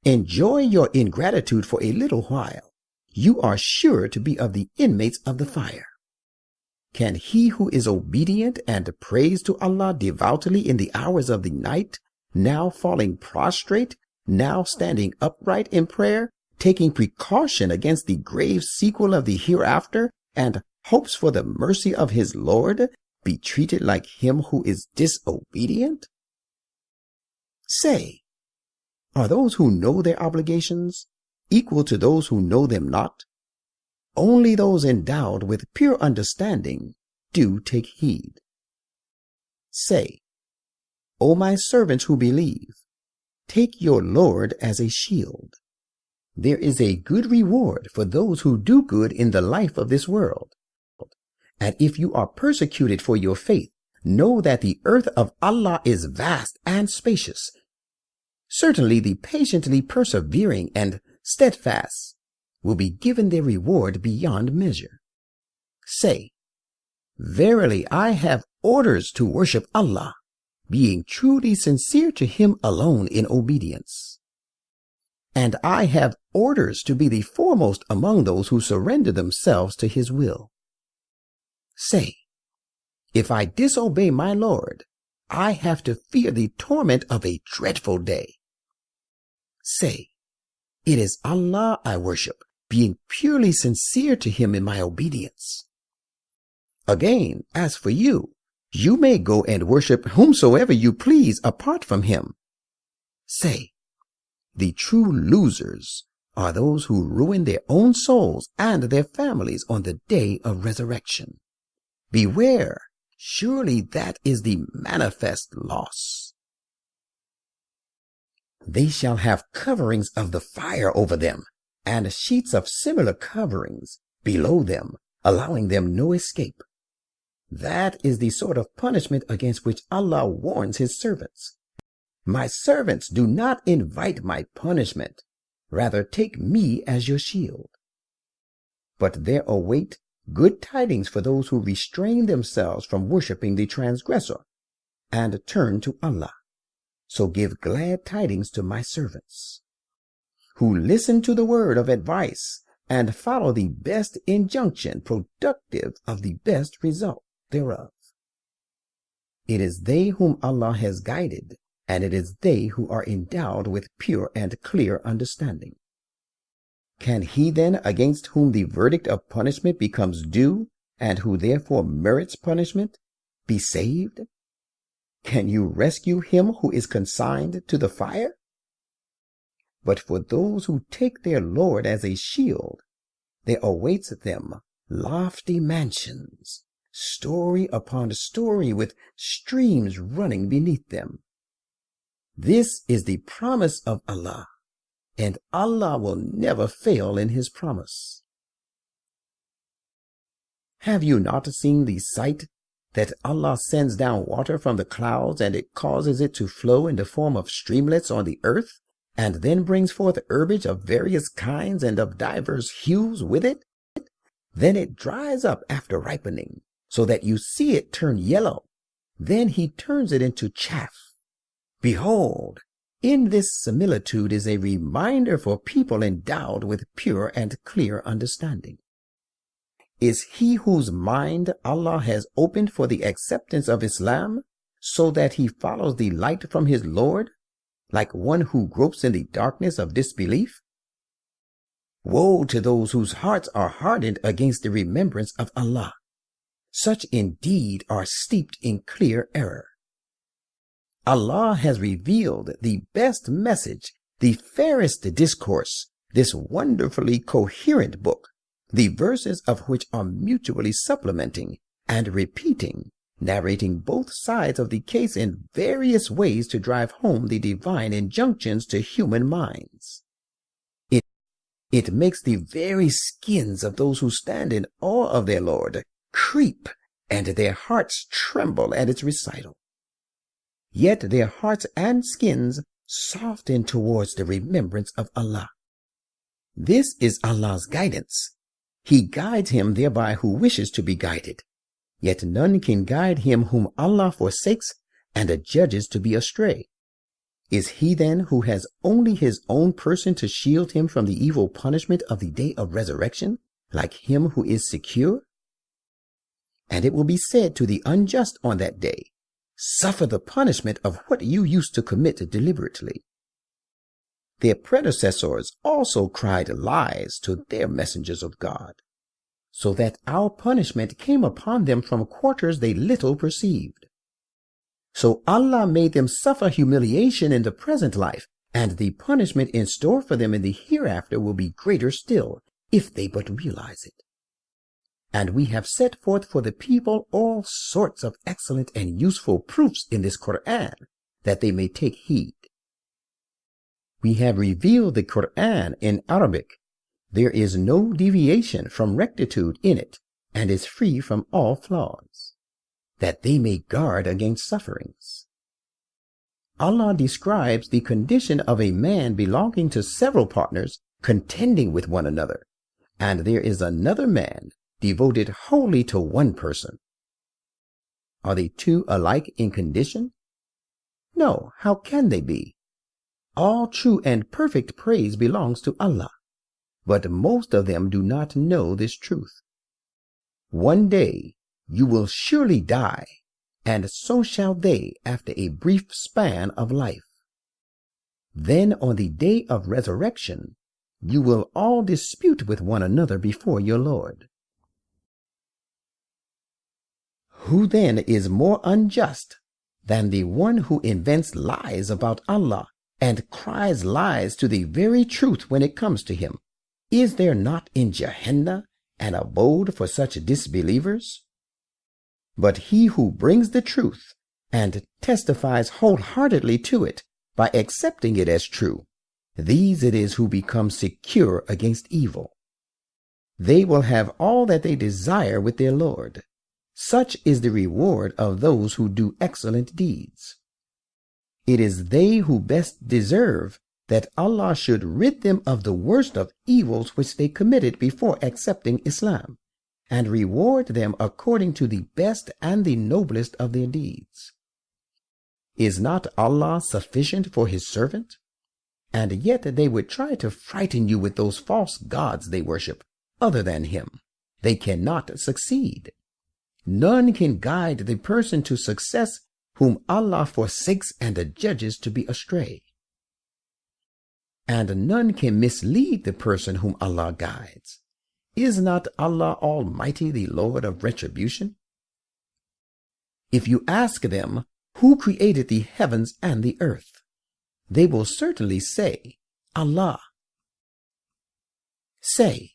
enjoy your ingratitude for a little while. You are sure to be of the inmates of the fire. Can he who is obedient and prays to Allah devoutly in the hours of the night, now falling prostrate, now standing upright in prayer, taking precaution against the grave sequel of the hereafter, and hopes for the mercy of his Lord, be treated like him who is disobedient? Say, are those who know their obligations equal to those who know them not? only those endowed with pure understanding do take heed. Say, O my servants who believe, take your Lord as a shield. There is a good reward for those who do good in the life of this world. And if you are persecuted for your faith, know that the earth of Allah is vast and spacious. Certainly the patiently persevering and steadfast will be given their reward beyond measure. Say, verily I have orders to worship Allah, being truly sincere to Him alone in obedience. And I have orders to be the foremost among those who surrender themselves to His will. Say, if I disobey my Lord, I have to fear the torment of a dreadful day. Say, it is Allah I worship, being purely sincere to Him in my obedience. Again, as for you, you may go and worship whomsoever you please apart from Him. Say, the true losers are those who ruin their own souls and their families on the day of resurrection. Beware, surely that is the manifest loss. They shall have coverings of the fire over them, and sheets of similar coverings below them, allowing them no escape. That is the sort of punishment against which Allah warns His servants. My servants, do not invite my punishment. Rather take me as your shield. But there await good tidings for those who restrain themselves from worshipping the transgressor and turn to Allah. So give glad tidings to my servants, who listen to the word of advice and follow the best injunction productive of the best result thereof. It is they whom Allah has guided, and it is they who are endowed with pure and clear understanding. Can he then, against whom the verdict of punishment becomes due, and who therefore merits punishment, be saved? Can you rescue him who is consigned to the fire? But for those who take their Lord as a shield, there awaits them lofty mansions, story upon story, with streams running beneath them. This is the promise of Allah, and Allah will never fail in His promise. Have you not seen the sight that Allah sends down water from the clouds, and it causes it to flow in the form of streamlets on the earth, and then brings forth herbage of various kinds and of divers hues with it? Then it dries up after ripening, so that you see it turn yellow. Then He turns it into chaff. Behold, in this similitude is a reminder for people endowed with pure and clear understanding. Is he whose mind Allah has opened for the acceptance of Islam, so that he follows the light from his Lord, like one who gropes in the darkness of disbelief? Woe to those whose hearts are hardened against the remembrance of Allah. Such indeed are steeped in clear error. Allah has revealed the best message, the fairest discourse, this wonderfully coherent book, the verses of which are mutually supplementing and repeating, narrating both sides of the case in various ways to drive home the divine injunctions to human minds. It makes the very skins of those who stand in awe of their Lord creep, and their hearts tremble at its recital. Yet their hearts and skins soften towards the remembrance of Allah. This is Allah's guidance. He guides him thereby who wishes to be guided. Yet none can guide him whom Allah forsakes and adjudges to be astray. Is he then who has only his own person to shield him from the evil punishment of the day of resurrection, like him who is secure? And it will be said to the unjust on that day, suffer the punishment of what you used to commit deliberately. Their predecessors also cried lies to their messengers of God, so that our punishment came upon them from quarters they little perceived. So Allah made them suffer humiliation in the present life, and the punishment in store for them in the hereafter will be greater still, if they but realize it. And we have set forth for the people all sorts of excellent and useful proofs in this Quran, that they may take heed. We have revealed the Quran in Arabic. There is no deviation from rectitude in it, and is free from all flaws, that they may guard against sufferings. Allah describes the condition of a man belonging to several partners contending with one another, and there is another man devoted wholly to one person. Are they two alike in condition? No, how can they be? All true and perfect praise belongs to Allah, but most of them do not know this truth. One day you will surely die, and so shall they after a brief span of life. Then on the day of resurrection, you will all dispute with one another before your Lord. Who then is more unjust than the one who invents lies about Allah and cries lies to the very truth when it comes to him? Is there not in Gehenna an abode for such disbelievers? But he who brings the truth and testifies wholeheartedly to it by accepting it as true, these it is who become secure against evil. They will have all that they desire with their Lord. Such is the reward of those who do excellent deeds. It is they who best deserve that Allah should rid them of the worst of evils which they committed before accepting Islam, and reward them according to the best and the noblest of their deeds. Is not Allah sufficient for his servant? And yet they would try to frighten you with those false gods they worship, other than him. They cannot succeed. None can guide the person to success whom Allah forsakes and judges to be astray. And none can mislead the person whom Allah guides. Is not Allah Almighty the Lord of retribution? If you ask them, who created the heavens and the earth? They will certainly say, Allah. Say,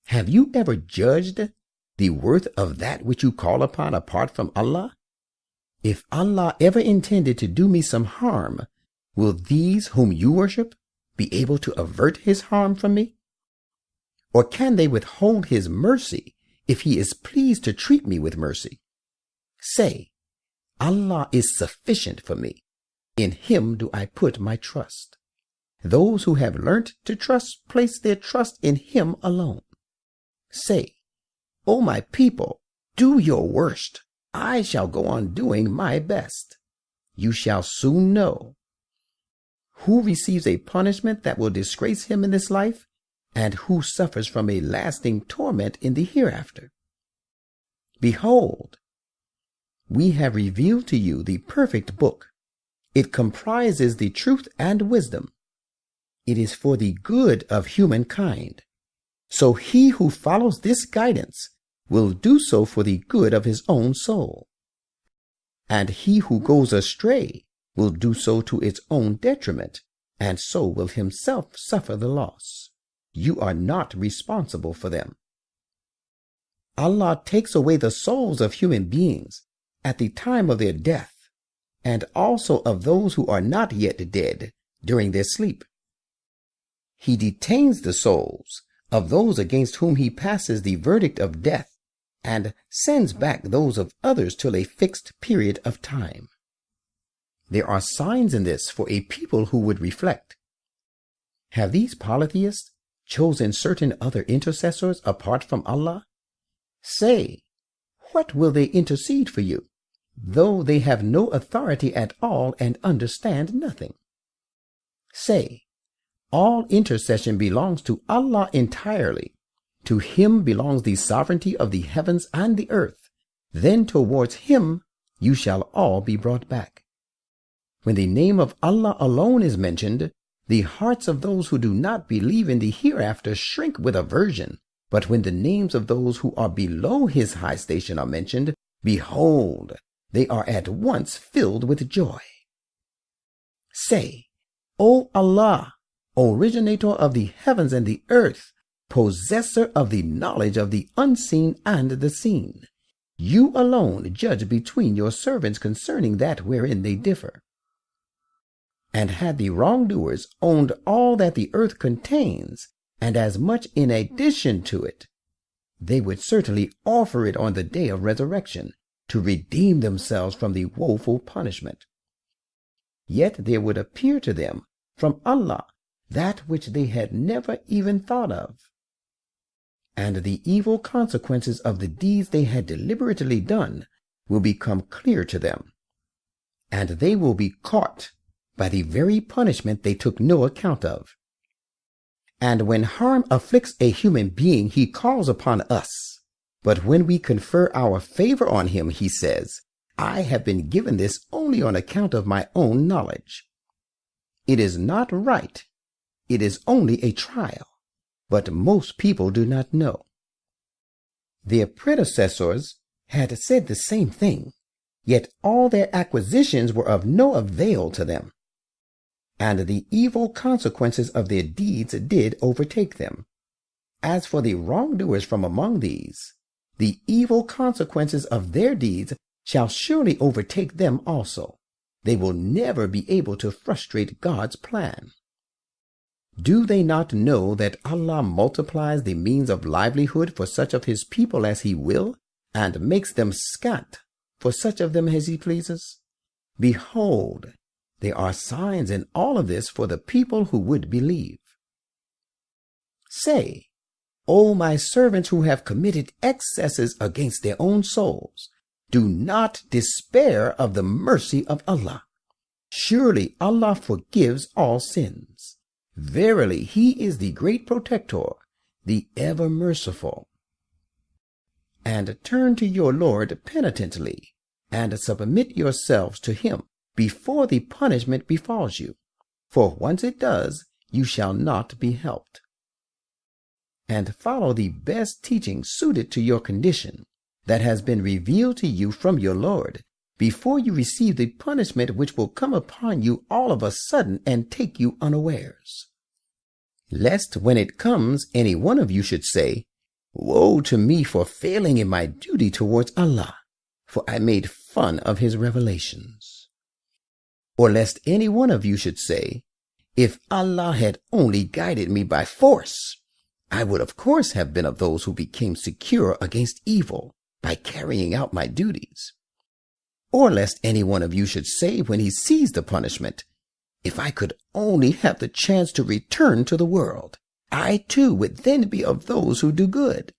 have you ever judged the worth of that which you call upon apart from Allah? If Allah ever intended to do me some harm, will these whom you worship be able to avert his harm from me? Or can they withhold his mercy if he is pleased to treat me with mercy? Say, Allah is sufficient for me. In him do I put my trust. Those who have learnt to trust place their trust in him alone. Say, O my people, do your worst. I shall go on doing my best. You shall soon know. Who receives a punishment that will disgrace him in this life, and who suffers from a lasting torment in the hereafter? Behold, we have revealed to you the perfect book. It comprises the truth and wisdom. It is for the good of humankind. So he who follows this guidance will do so for the good of his own soul. And he who goes astray will do so to its own detriment, and so will himself suffer the loss. You are not responsible for them. Allah takes away the souls of human beings at the time of their death, and also of those who are not yet dead during their sleep. He detains the souls of those against whom he passes the verdict of death, and sends back those of others till a fixed period of time. There are signs in this for a people who would reflect. Have these polytheists chosen certain other intercessors apart from Allah? Say, what will they intercede for you, though they have no authority at all and understand nothing? Say, all intercession belongs to Allah entirely. To him belongs the sovereignty of the heavens and the earth. Then towards him you shall all be brought back. When the name of Allah alone is mentioned, the hearts of those who do not believe in the hereafter shrink with aversion. But when the names of those who are below his high station are mentioned, behold, they are at once filled with joy. Say, O Allah, originator of the heavens and the earth, possessor of the knowledge of the unseen and the seen. You alone judge between your servants concerning that wherein they differ. And had the wrongdoers owned all that the earth contains, and as much in addition to it, they would certainly offer it on the day of resurrection to redeem themselves from the woeful punishment. Yet there would appear to them from Allah that which they had never even thought of, and the evil consequences of the deeds they had deliberately done will become clear to them, and they will be caught by the very punishment they took no account of. And when harm afflicts a human being, he calls upon us. But when we confer our favor on him, he says, I have been given this only on account of my own knowledge. It is not right. It is only a trial. But most people do not know. Their predecessors had said the same thing, yet all their acquisitions were of no avail to them, and the evil consequences of their deeds did overtake them. As for the wrongdoers from among these, the evil consequences of their deeds shall surely overtake them also. They will never be able to frustrate God's plan. Do they not know that Allah multiplies the means of livelihood for such of his people as he will, and makes them scant for such of them as he pleases? Behold, there are signs in all of this for the people who would believe. Say, O my servants who have committed excesses against their own souls, do not despair of the mercy of Allah. Surely Allah forgives all sins. Verily, he is the great protector, the ever merciful. And turn to your Lord penitently, and submit yourselves to him before the punishment befalls you, for once it does, you shall not be helped. And follow the best teaching suited to your condition, that has been revealed to you from your Lord, before you receive the punishment which will come upon you all of a sudden and take you unawares. Lest when it comes any one of you should say, Woe to me for failing in my duty towards Allah, for I made fun of his revelations. Or lest any one of you should say, If Allah had only guided me by force, I would of course have been of those who became secure against evil by carrying out my duties. Or lest any one of you should say when he sees the punishment, If I could only have the chance to return to the world, I too would then be of those who do good.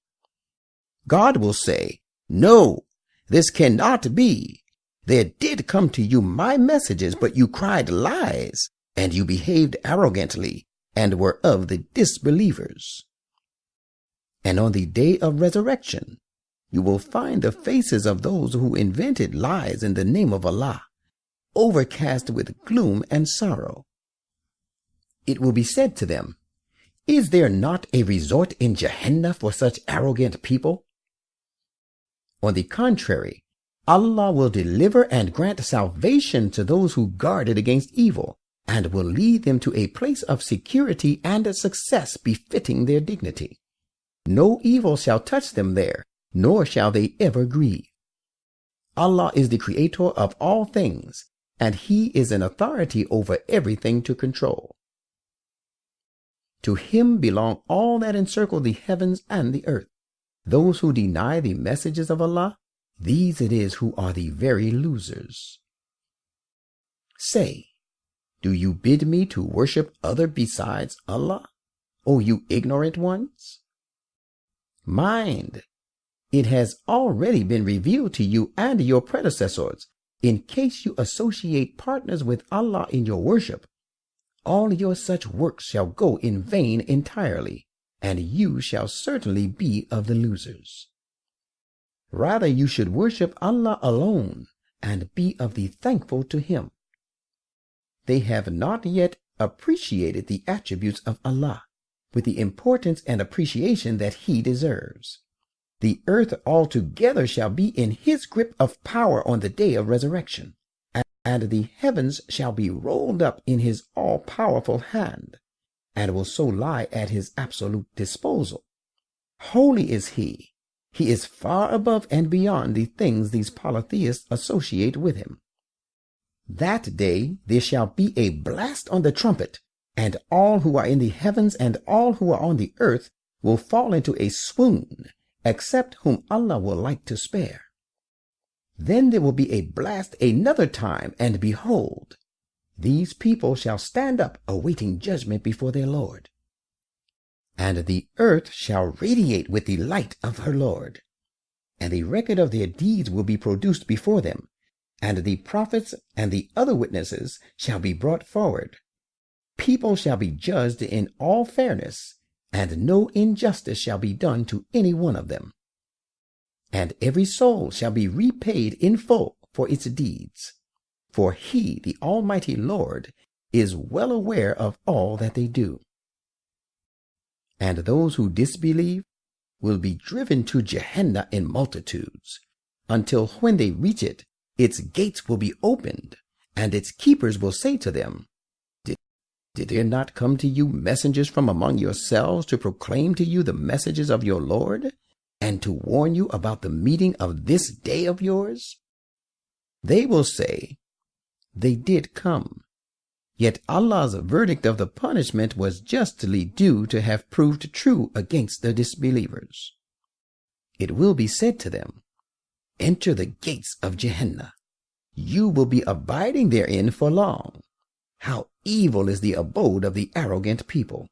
God will say, No, this cannot be. There did come to you my messages, but you cried lies, and you behaved arrogantly, and were of the disbelievers. And on the day of resurrection, you will find the faces of those who invented lies in the name of Allah, overcast with gloom and sorrow. It will be said to them, Is there not a resort in Gehenna for such arrogant people? On the contrary, Allah will deliver and grant salvation to those who guard it against evil, and will lead them to a place of security and a success befitting their dignity. No evil shall touch them there, nor shall they ever grieve. Allah is the creator of all things, and he is an authority over everything to control. To him belong all that encircle the heavens and the earth. Those who deny the messages of Allah, these it is who are the very losers. Say, do you bid me to worship other besides Allah, O you ignorant ones? Mind, it has already been revealed to you and your predecessors, in case you associate partners with Allah in your worship, all your such works shall go in vain entirely, and you shall certainly be of the losers. Rather you should worship Allah alone, and be of the thankful to him. They have not yet appreciated the attributes of Allah with the importance and appreciation that he deserves. The earth altogether shall be in his grip of power on the day of resurrection, and the heavens shall be rolled up in his all-powerful hand, and will so lie at his absolute disposal. Holy is he. He is far above and beyond the things these polytheists associate with him. That day there shall be a blast on the trumpet, and all who are in the heavens and all who are on the earth will fall into a swoon, except whom Allah will like to spare. Then there will be a blast another time, and behold, these people shall stand up awaiting judgment before their Lord. And the earth shall radiate with the light of her Lord, and the record of their deeds will be produced before them, and the prophets and the other witnesses shall be brought forward. People shall be judged in all fairness, and no injustice shall be done to any one of them. And every soul shall be repaid in full for its deeds, for he, the Almighty Lord, is well aware of all that they do. And those who disbelieve will be driven to Gehenna in multitudes, until when they reach it, its gates will be opened, and its keepers will say to them, Did there not come to you messengers from among yourselves to proclaim to you the messages of your Lord, and to warn you about the meeting of this day of yours? They will say, They did come. Yet Allah's verdict of the punishment was justly due to have proved true against the disbelievers. It will be said to them, Enter the gates of Gehenna. You will be abiding therein for long. How evil is the abode of the arrogant people.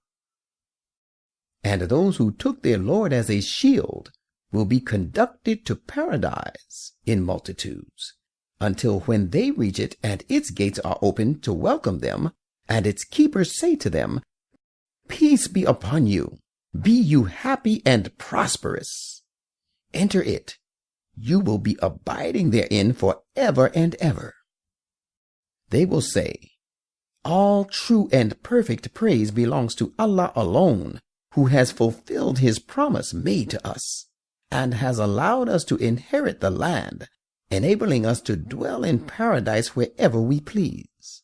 And those who took their Lord as a shield will be conducted to paradise in multitudes, until when they reach it and its gates are opened to welcome them, and its keepers say to them, Peace be upon you, be you happy and prosperous. Enter it, you will be abiding therein for ever and ever. They will say, All true and perfect praise belongs to Allah alone, who has fulfilled his promise made to us, and has allowed us to inherit the land, enabling us to dwell in paradise wherever we please.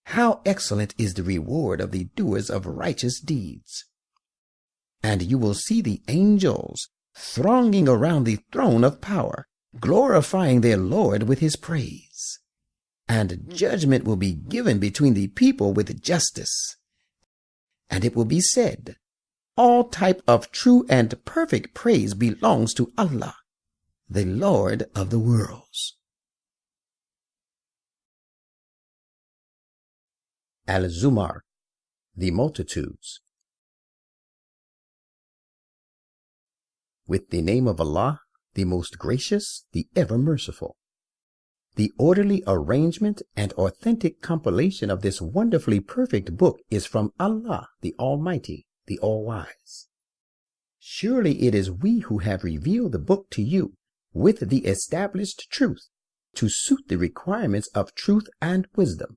How excellent is the reward of the doers of righteous deeds. And you will see the angels thronging around the throne of power, glorifying their Lord with his praise. And judgment will be given between the people with justice. And it will be said, All type of true and perfect praise belongs to Allah, the Lord of the worlds. Al-Zumar, the multitudes. With the name of Allah, the most gracious, the ever merciful. The orderly arrangement and authentic compilation of this wonderfully perfect book is from Allah, the Almighty, the All-Wise. Surely it is we who have revealed the book to you with the established truth to suit the requirements of truth and wisdom.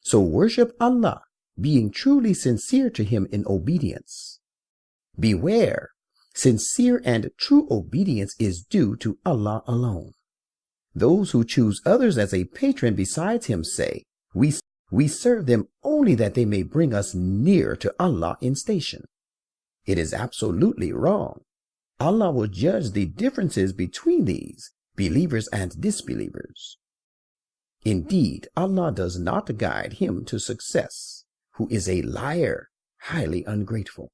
So worship Allah, being truly sincere to him in obedience. Beware, sincere and true obedience is due to Allah alone. Those who choose others as a patron besides him say, We serve them only that they may bring us near to Allah in station. It is absolutely wrong. Allah will judge the differences between these, believers and disbelievers. Indeed, Allah does not guide him to success, who is a liar, highly ungrateful.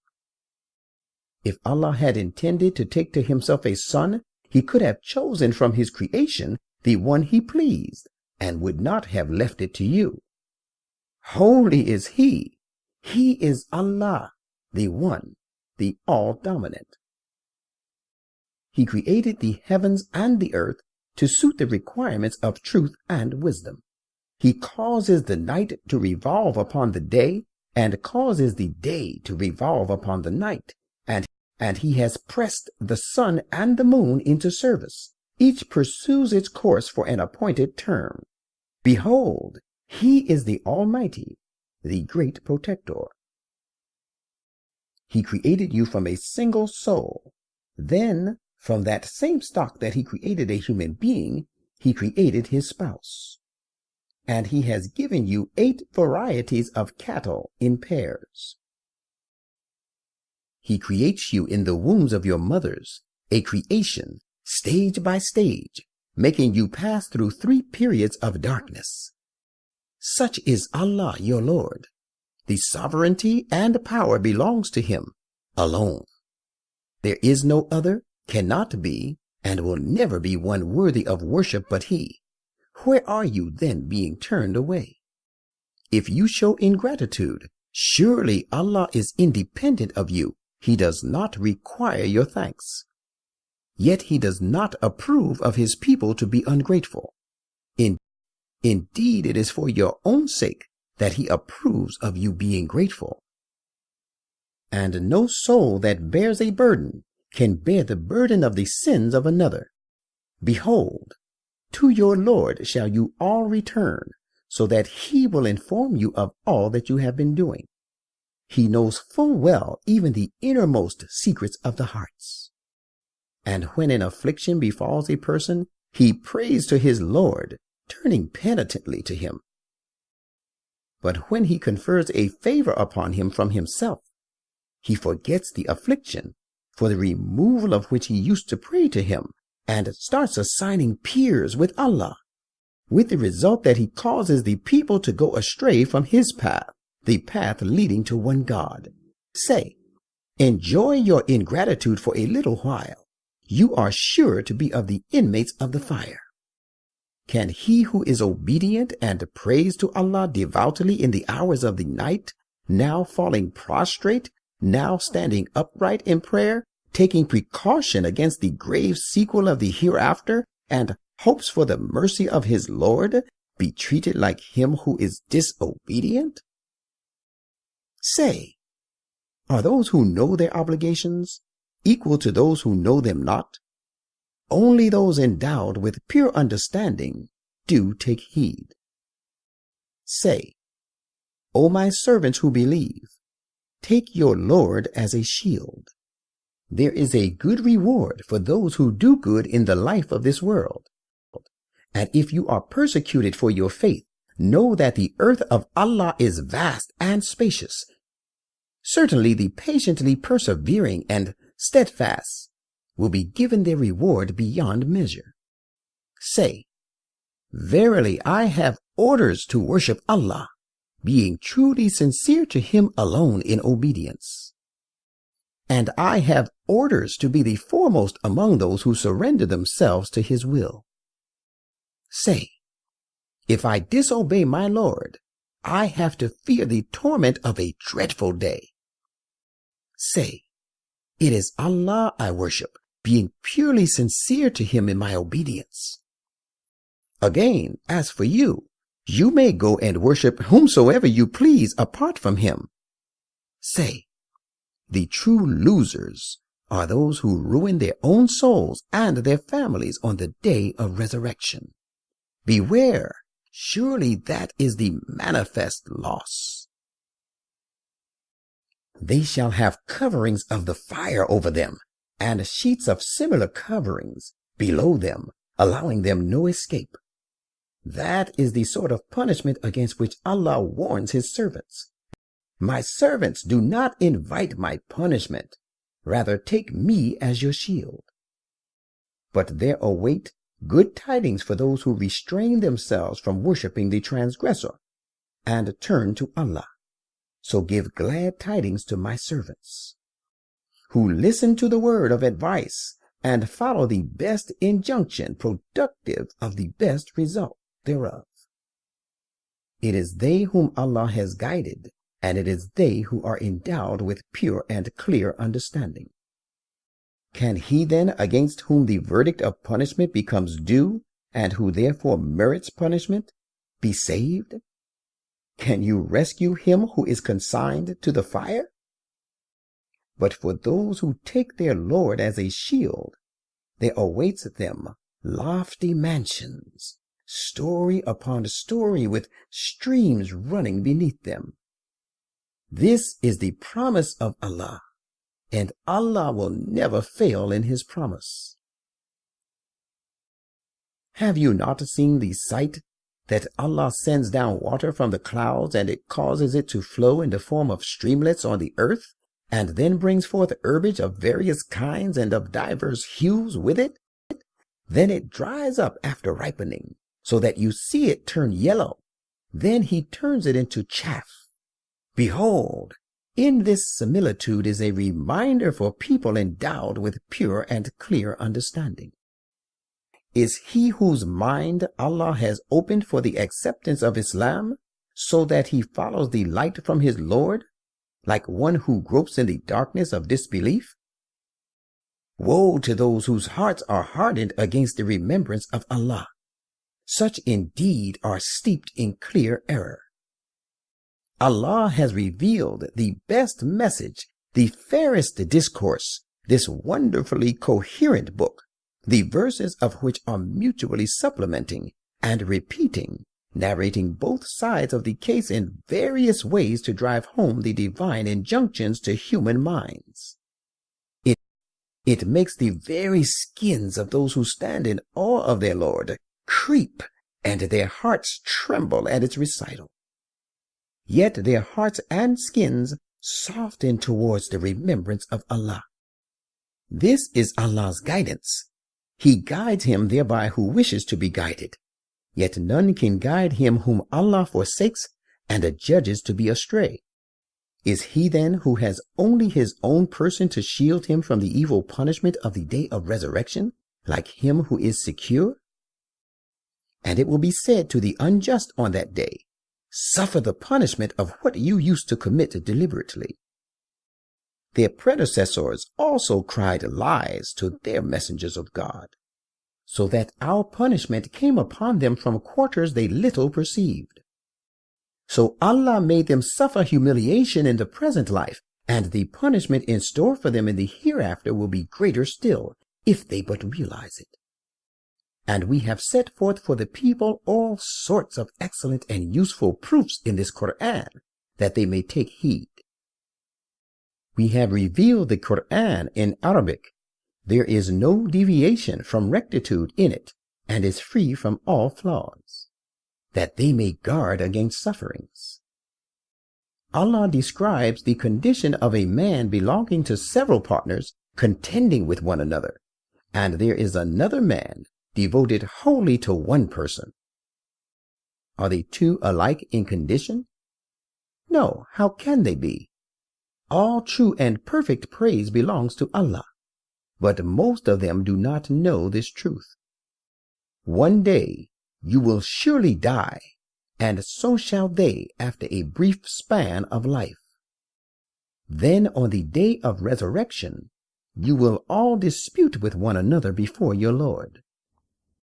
If Allah had intended to take to himself a son, he could have chosen from his creation the one he pleased, and would not have left it to you. Holy is he. He is Allah, the One, the All-Dominant. He created the heavens and the earth to suit the requirements of truth and wisdom. He causes the night to revolve upon the day, and causes the day to revolve upon the night, and he has pressed the sun and the moon into service. Each pursues its course for an appointed term. Behold, he is the Almighty, the Great Protector. He created you from a single soul. Then, from that same stock that he created a human being, he created his spouse. and he has given you 8 varieties of cattle in pairs. He creates you in the wombs of your mothers, a creation, stage by stage, making you pass through 3 periods of darkness. Such is Allah your Lord. The sovereignty and power belongs to him alone. There is no other, cannot be, and will never be one worthy of worship but he. Where are you then being turned away? If you show ingratitude, surely Allah is independent of you. He does not require your thanks. Yet he does not approve of his people to be ungrateful. Indeed, it is for your own sake that he approves of you being grateful. And no soul that bears a burden can bear the burden of the sins of another. Behold, to your Lord shall you all return, so that he will inform you of all that you have been doing. He knows full well even the innermost secrets of the hearts. And when an affliction befalls a person, he prays to his Lord, turning penitently to him. But when he confers a favor upon him from himself, he forgets the affliction, for the removal of which he used to pray to him, and starts assigning peers with Allah, with the result that he causes the people to go astray from his path, the path leading to one God. Say, enjoy your ingratitude for a little while. You are sure to be of the inmates of the fire. Can he who is obedient and prays to Allah devoutly in the hours of the night, now falling prostrate, now standing upright in prayer, taking precaution against the grave sequel of the hereafter, and hopes for the mercy of his Lord, be treated like him who is disobedient? Say, are those who know their obligations equal to those who know them not? Only those endowed with pure understanding do take heed. Say, O my servants who believe, take your Lord as a shield. There is a good reward for those who do good in the life of this world. And if you are persecuted for your faith, know that the earth of Allah is vast and spacious. Certainly the patiently persevering and steadfast will be given their reward beyond measure. Say, verily I have orders to worship Allah, being truly sincere to him alone in obedience. And I have orders to be the foremost among those who surrender themselves to his will. Say, if I disobey my Lord, I have to fear the torment of a dreadful day. Say, it is Allah I worship, being purely sincere to him in my obedience. Again, as for you, you may go and worship whomsoever you please apart from him. Say, the true losers are those who ruin their own souls and their families on the day of resurrection. Beware, surely that is the manifest loss. They shall have coverings of the fire over them, and sheets of similar coverings below them, allowing them no escape. That is the sort of punishment against which Allah warns his servants. My servants, do not invite my punishment. Rather take me as your shield. But there await good tidings for those who restrain themselves from worshiping the transgressor and turn to Allah. So give glad tidings to my servants, who listen to the word of advice and follow the best injunction productive of the best result thereof. It is they whom Allah has guided, and it is they who are endowed with pure and clear understanding. Can he then against whom the verdict of punishment becomes due, and who therefore merits punishment, be saved? Can you rescue him who is consigned to the fire? But for those who take their Lord as a shield, there awaits them lofty mansions, story upon story, with streams running beneath them. This is the promise of Allah, and Allah will never fail in his promise. Have you not seen the sight that Allah sends down water from the clouds, and it causes it to flow in the form of streamlets on the earth, and then brings forth herbage of various kinds and of divers hues with it? Then it dries up after ripening, so that you see it turn yellow. Then he turns it into chaff. Behold, in this similitude is a reminder for people endowed with pure and clear understanding. Is he whose mind Allah has opened for the acceptance of Islam, so that he follows the light from his Lord, like one who gropes in the darkness of disbelief? Woe to those whose hearts are hardened against the remembrance of Allah. Such indeed are steeped in clear error. Allah has revealed the best message, the fairest discourse, this wonderfully coherent book, the verses of which are mutually supplementing and repeating, narrating both sides of the case in various ways to drive home the divine injunctions to human minds. It makes the very skins of those who stand in awe of their Lord creep, and their hearts tremble at its recital. Yet their hearts and skins soften towards the remembrance of Allah. This is Allah's guidance. He guides him thereby who wishes to be guided. Yet none can guide him whom Allah forsakes and adjudges to be astray. Is he then who has only his own person to shield him from the evil punishment of the day of resurrection, like him who is secure? And it will be said to the unjust on that day, suffer the punishment of what you used to commit deliberately. Their predecessors also cried lies to their messengers of God, so that our punishment came upon them from quarters they little perceived. So Allah made them suffer humiliation in the present life, and the punishment in store for them in the hereafter will be greater still, if they but realize it. And we have set forth for the people all sorts of excellent and useful proofs in this Quran, that they may take heed. We have revealed the Quran in Arabic. There is no deviation from rectitude in it, and is free from all flaws, that they may guard against sufferings. Allah describes the condition of a man belonging to several partners contending with one another, and there is another man devoted wholly to one person. Are they two alike in condition? No, how can they be? All true and perfect praise belongs to Allah, but most of them do not know this truth. One day you will surely die, and so shall they after a brief span of life. Then on the day of resurrection, you will all dispute with one another before your Lord.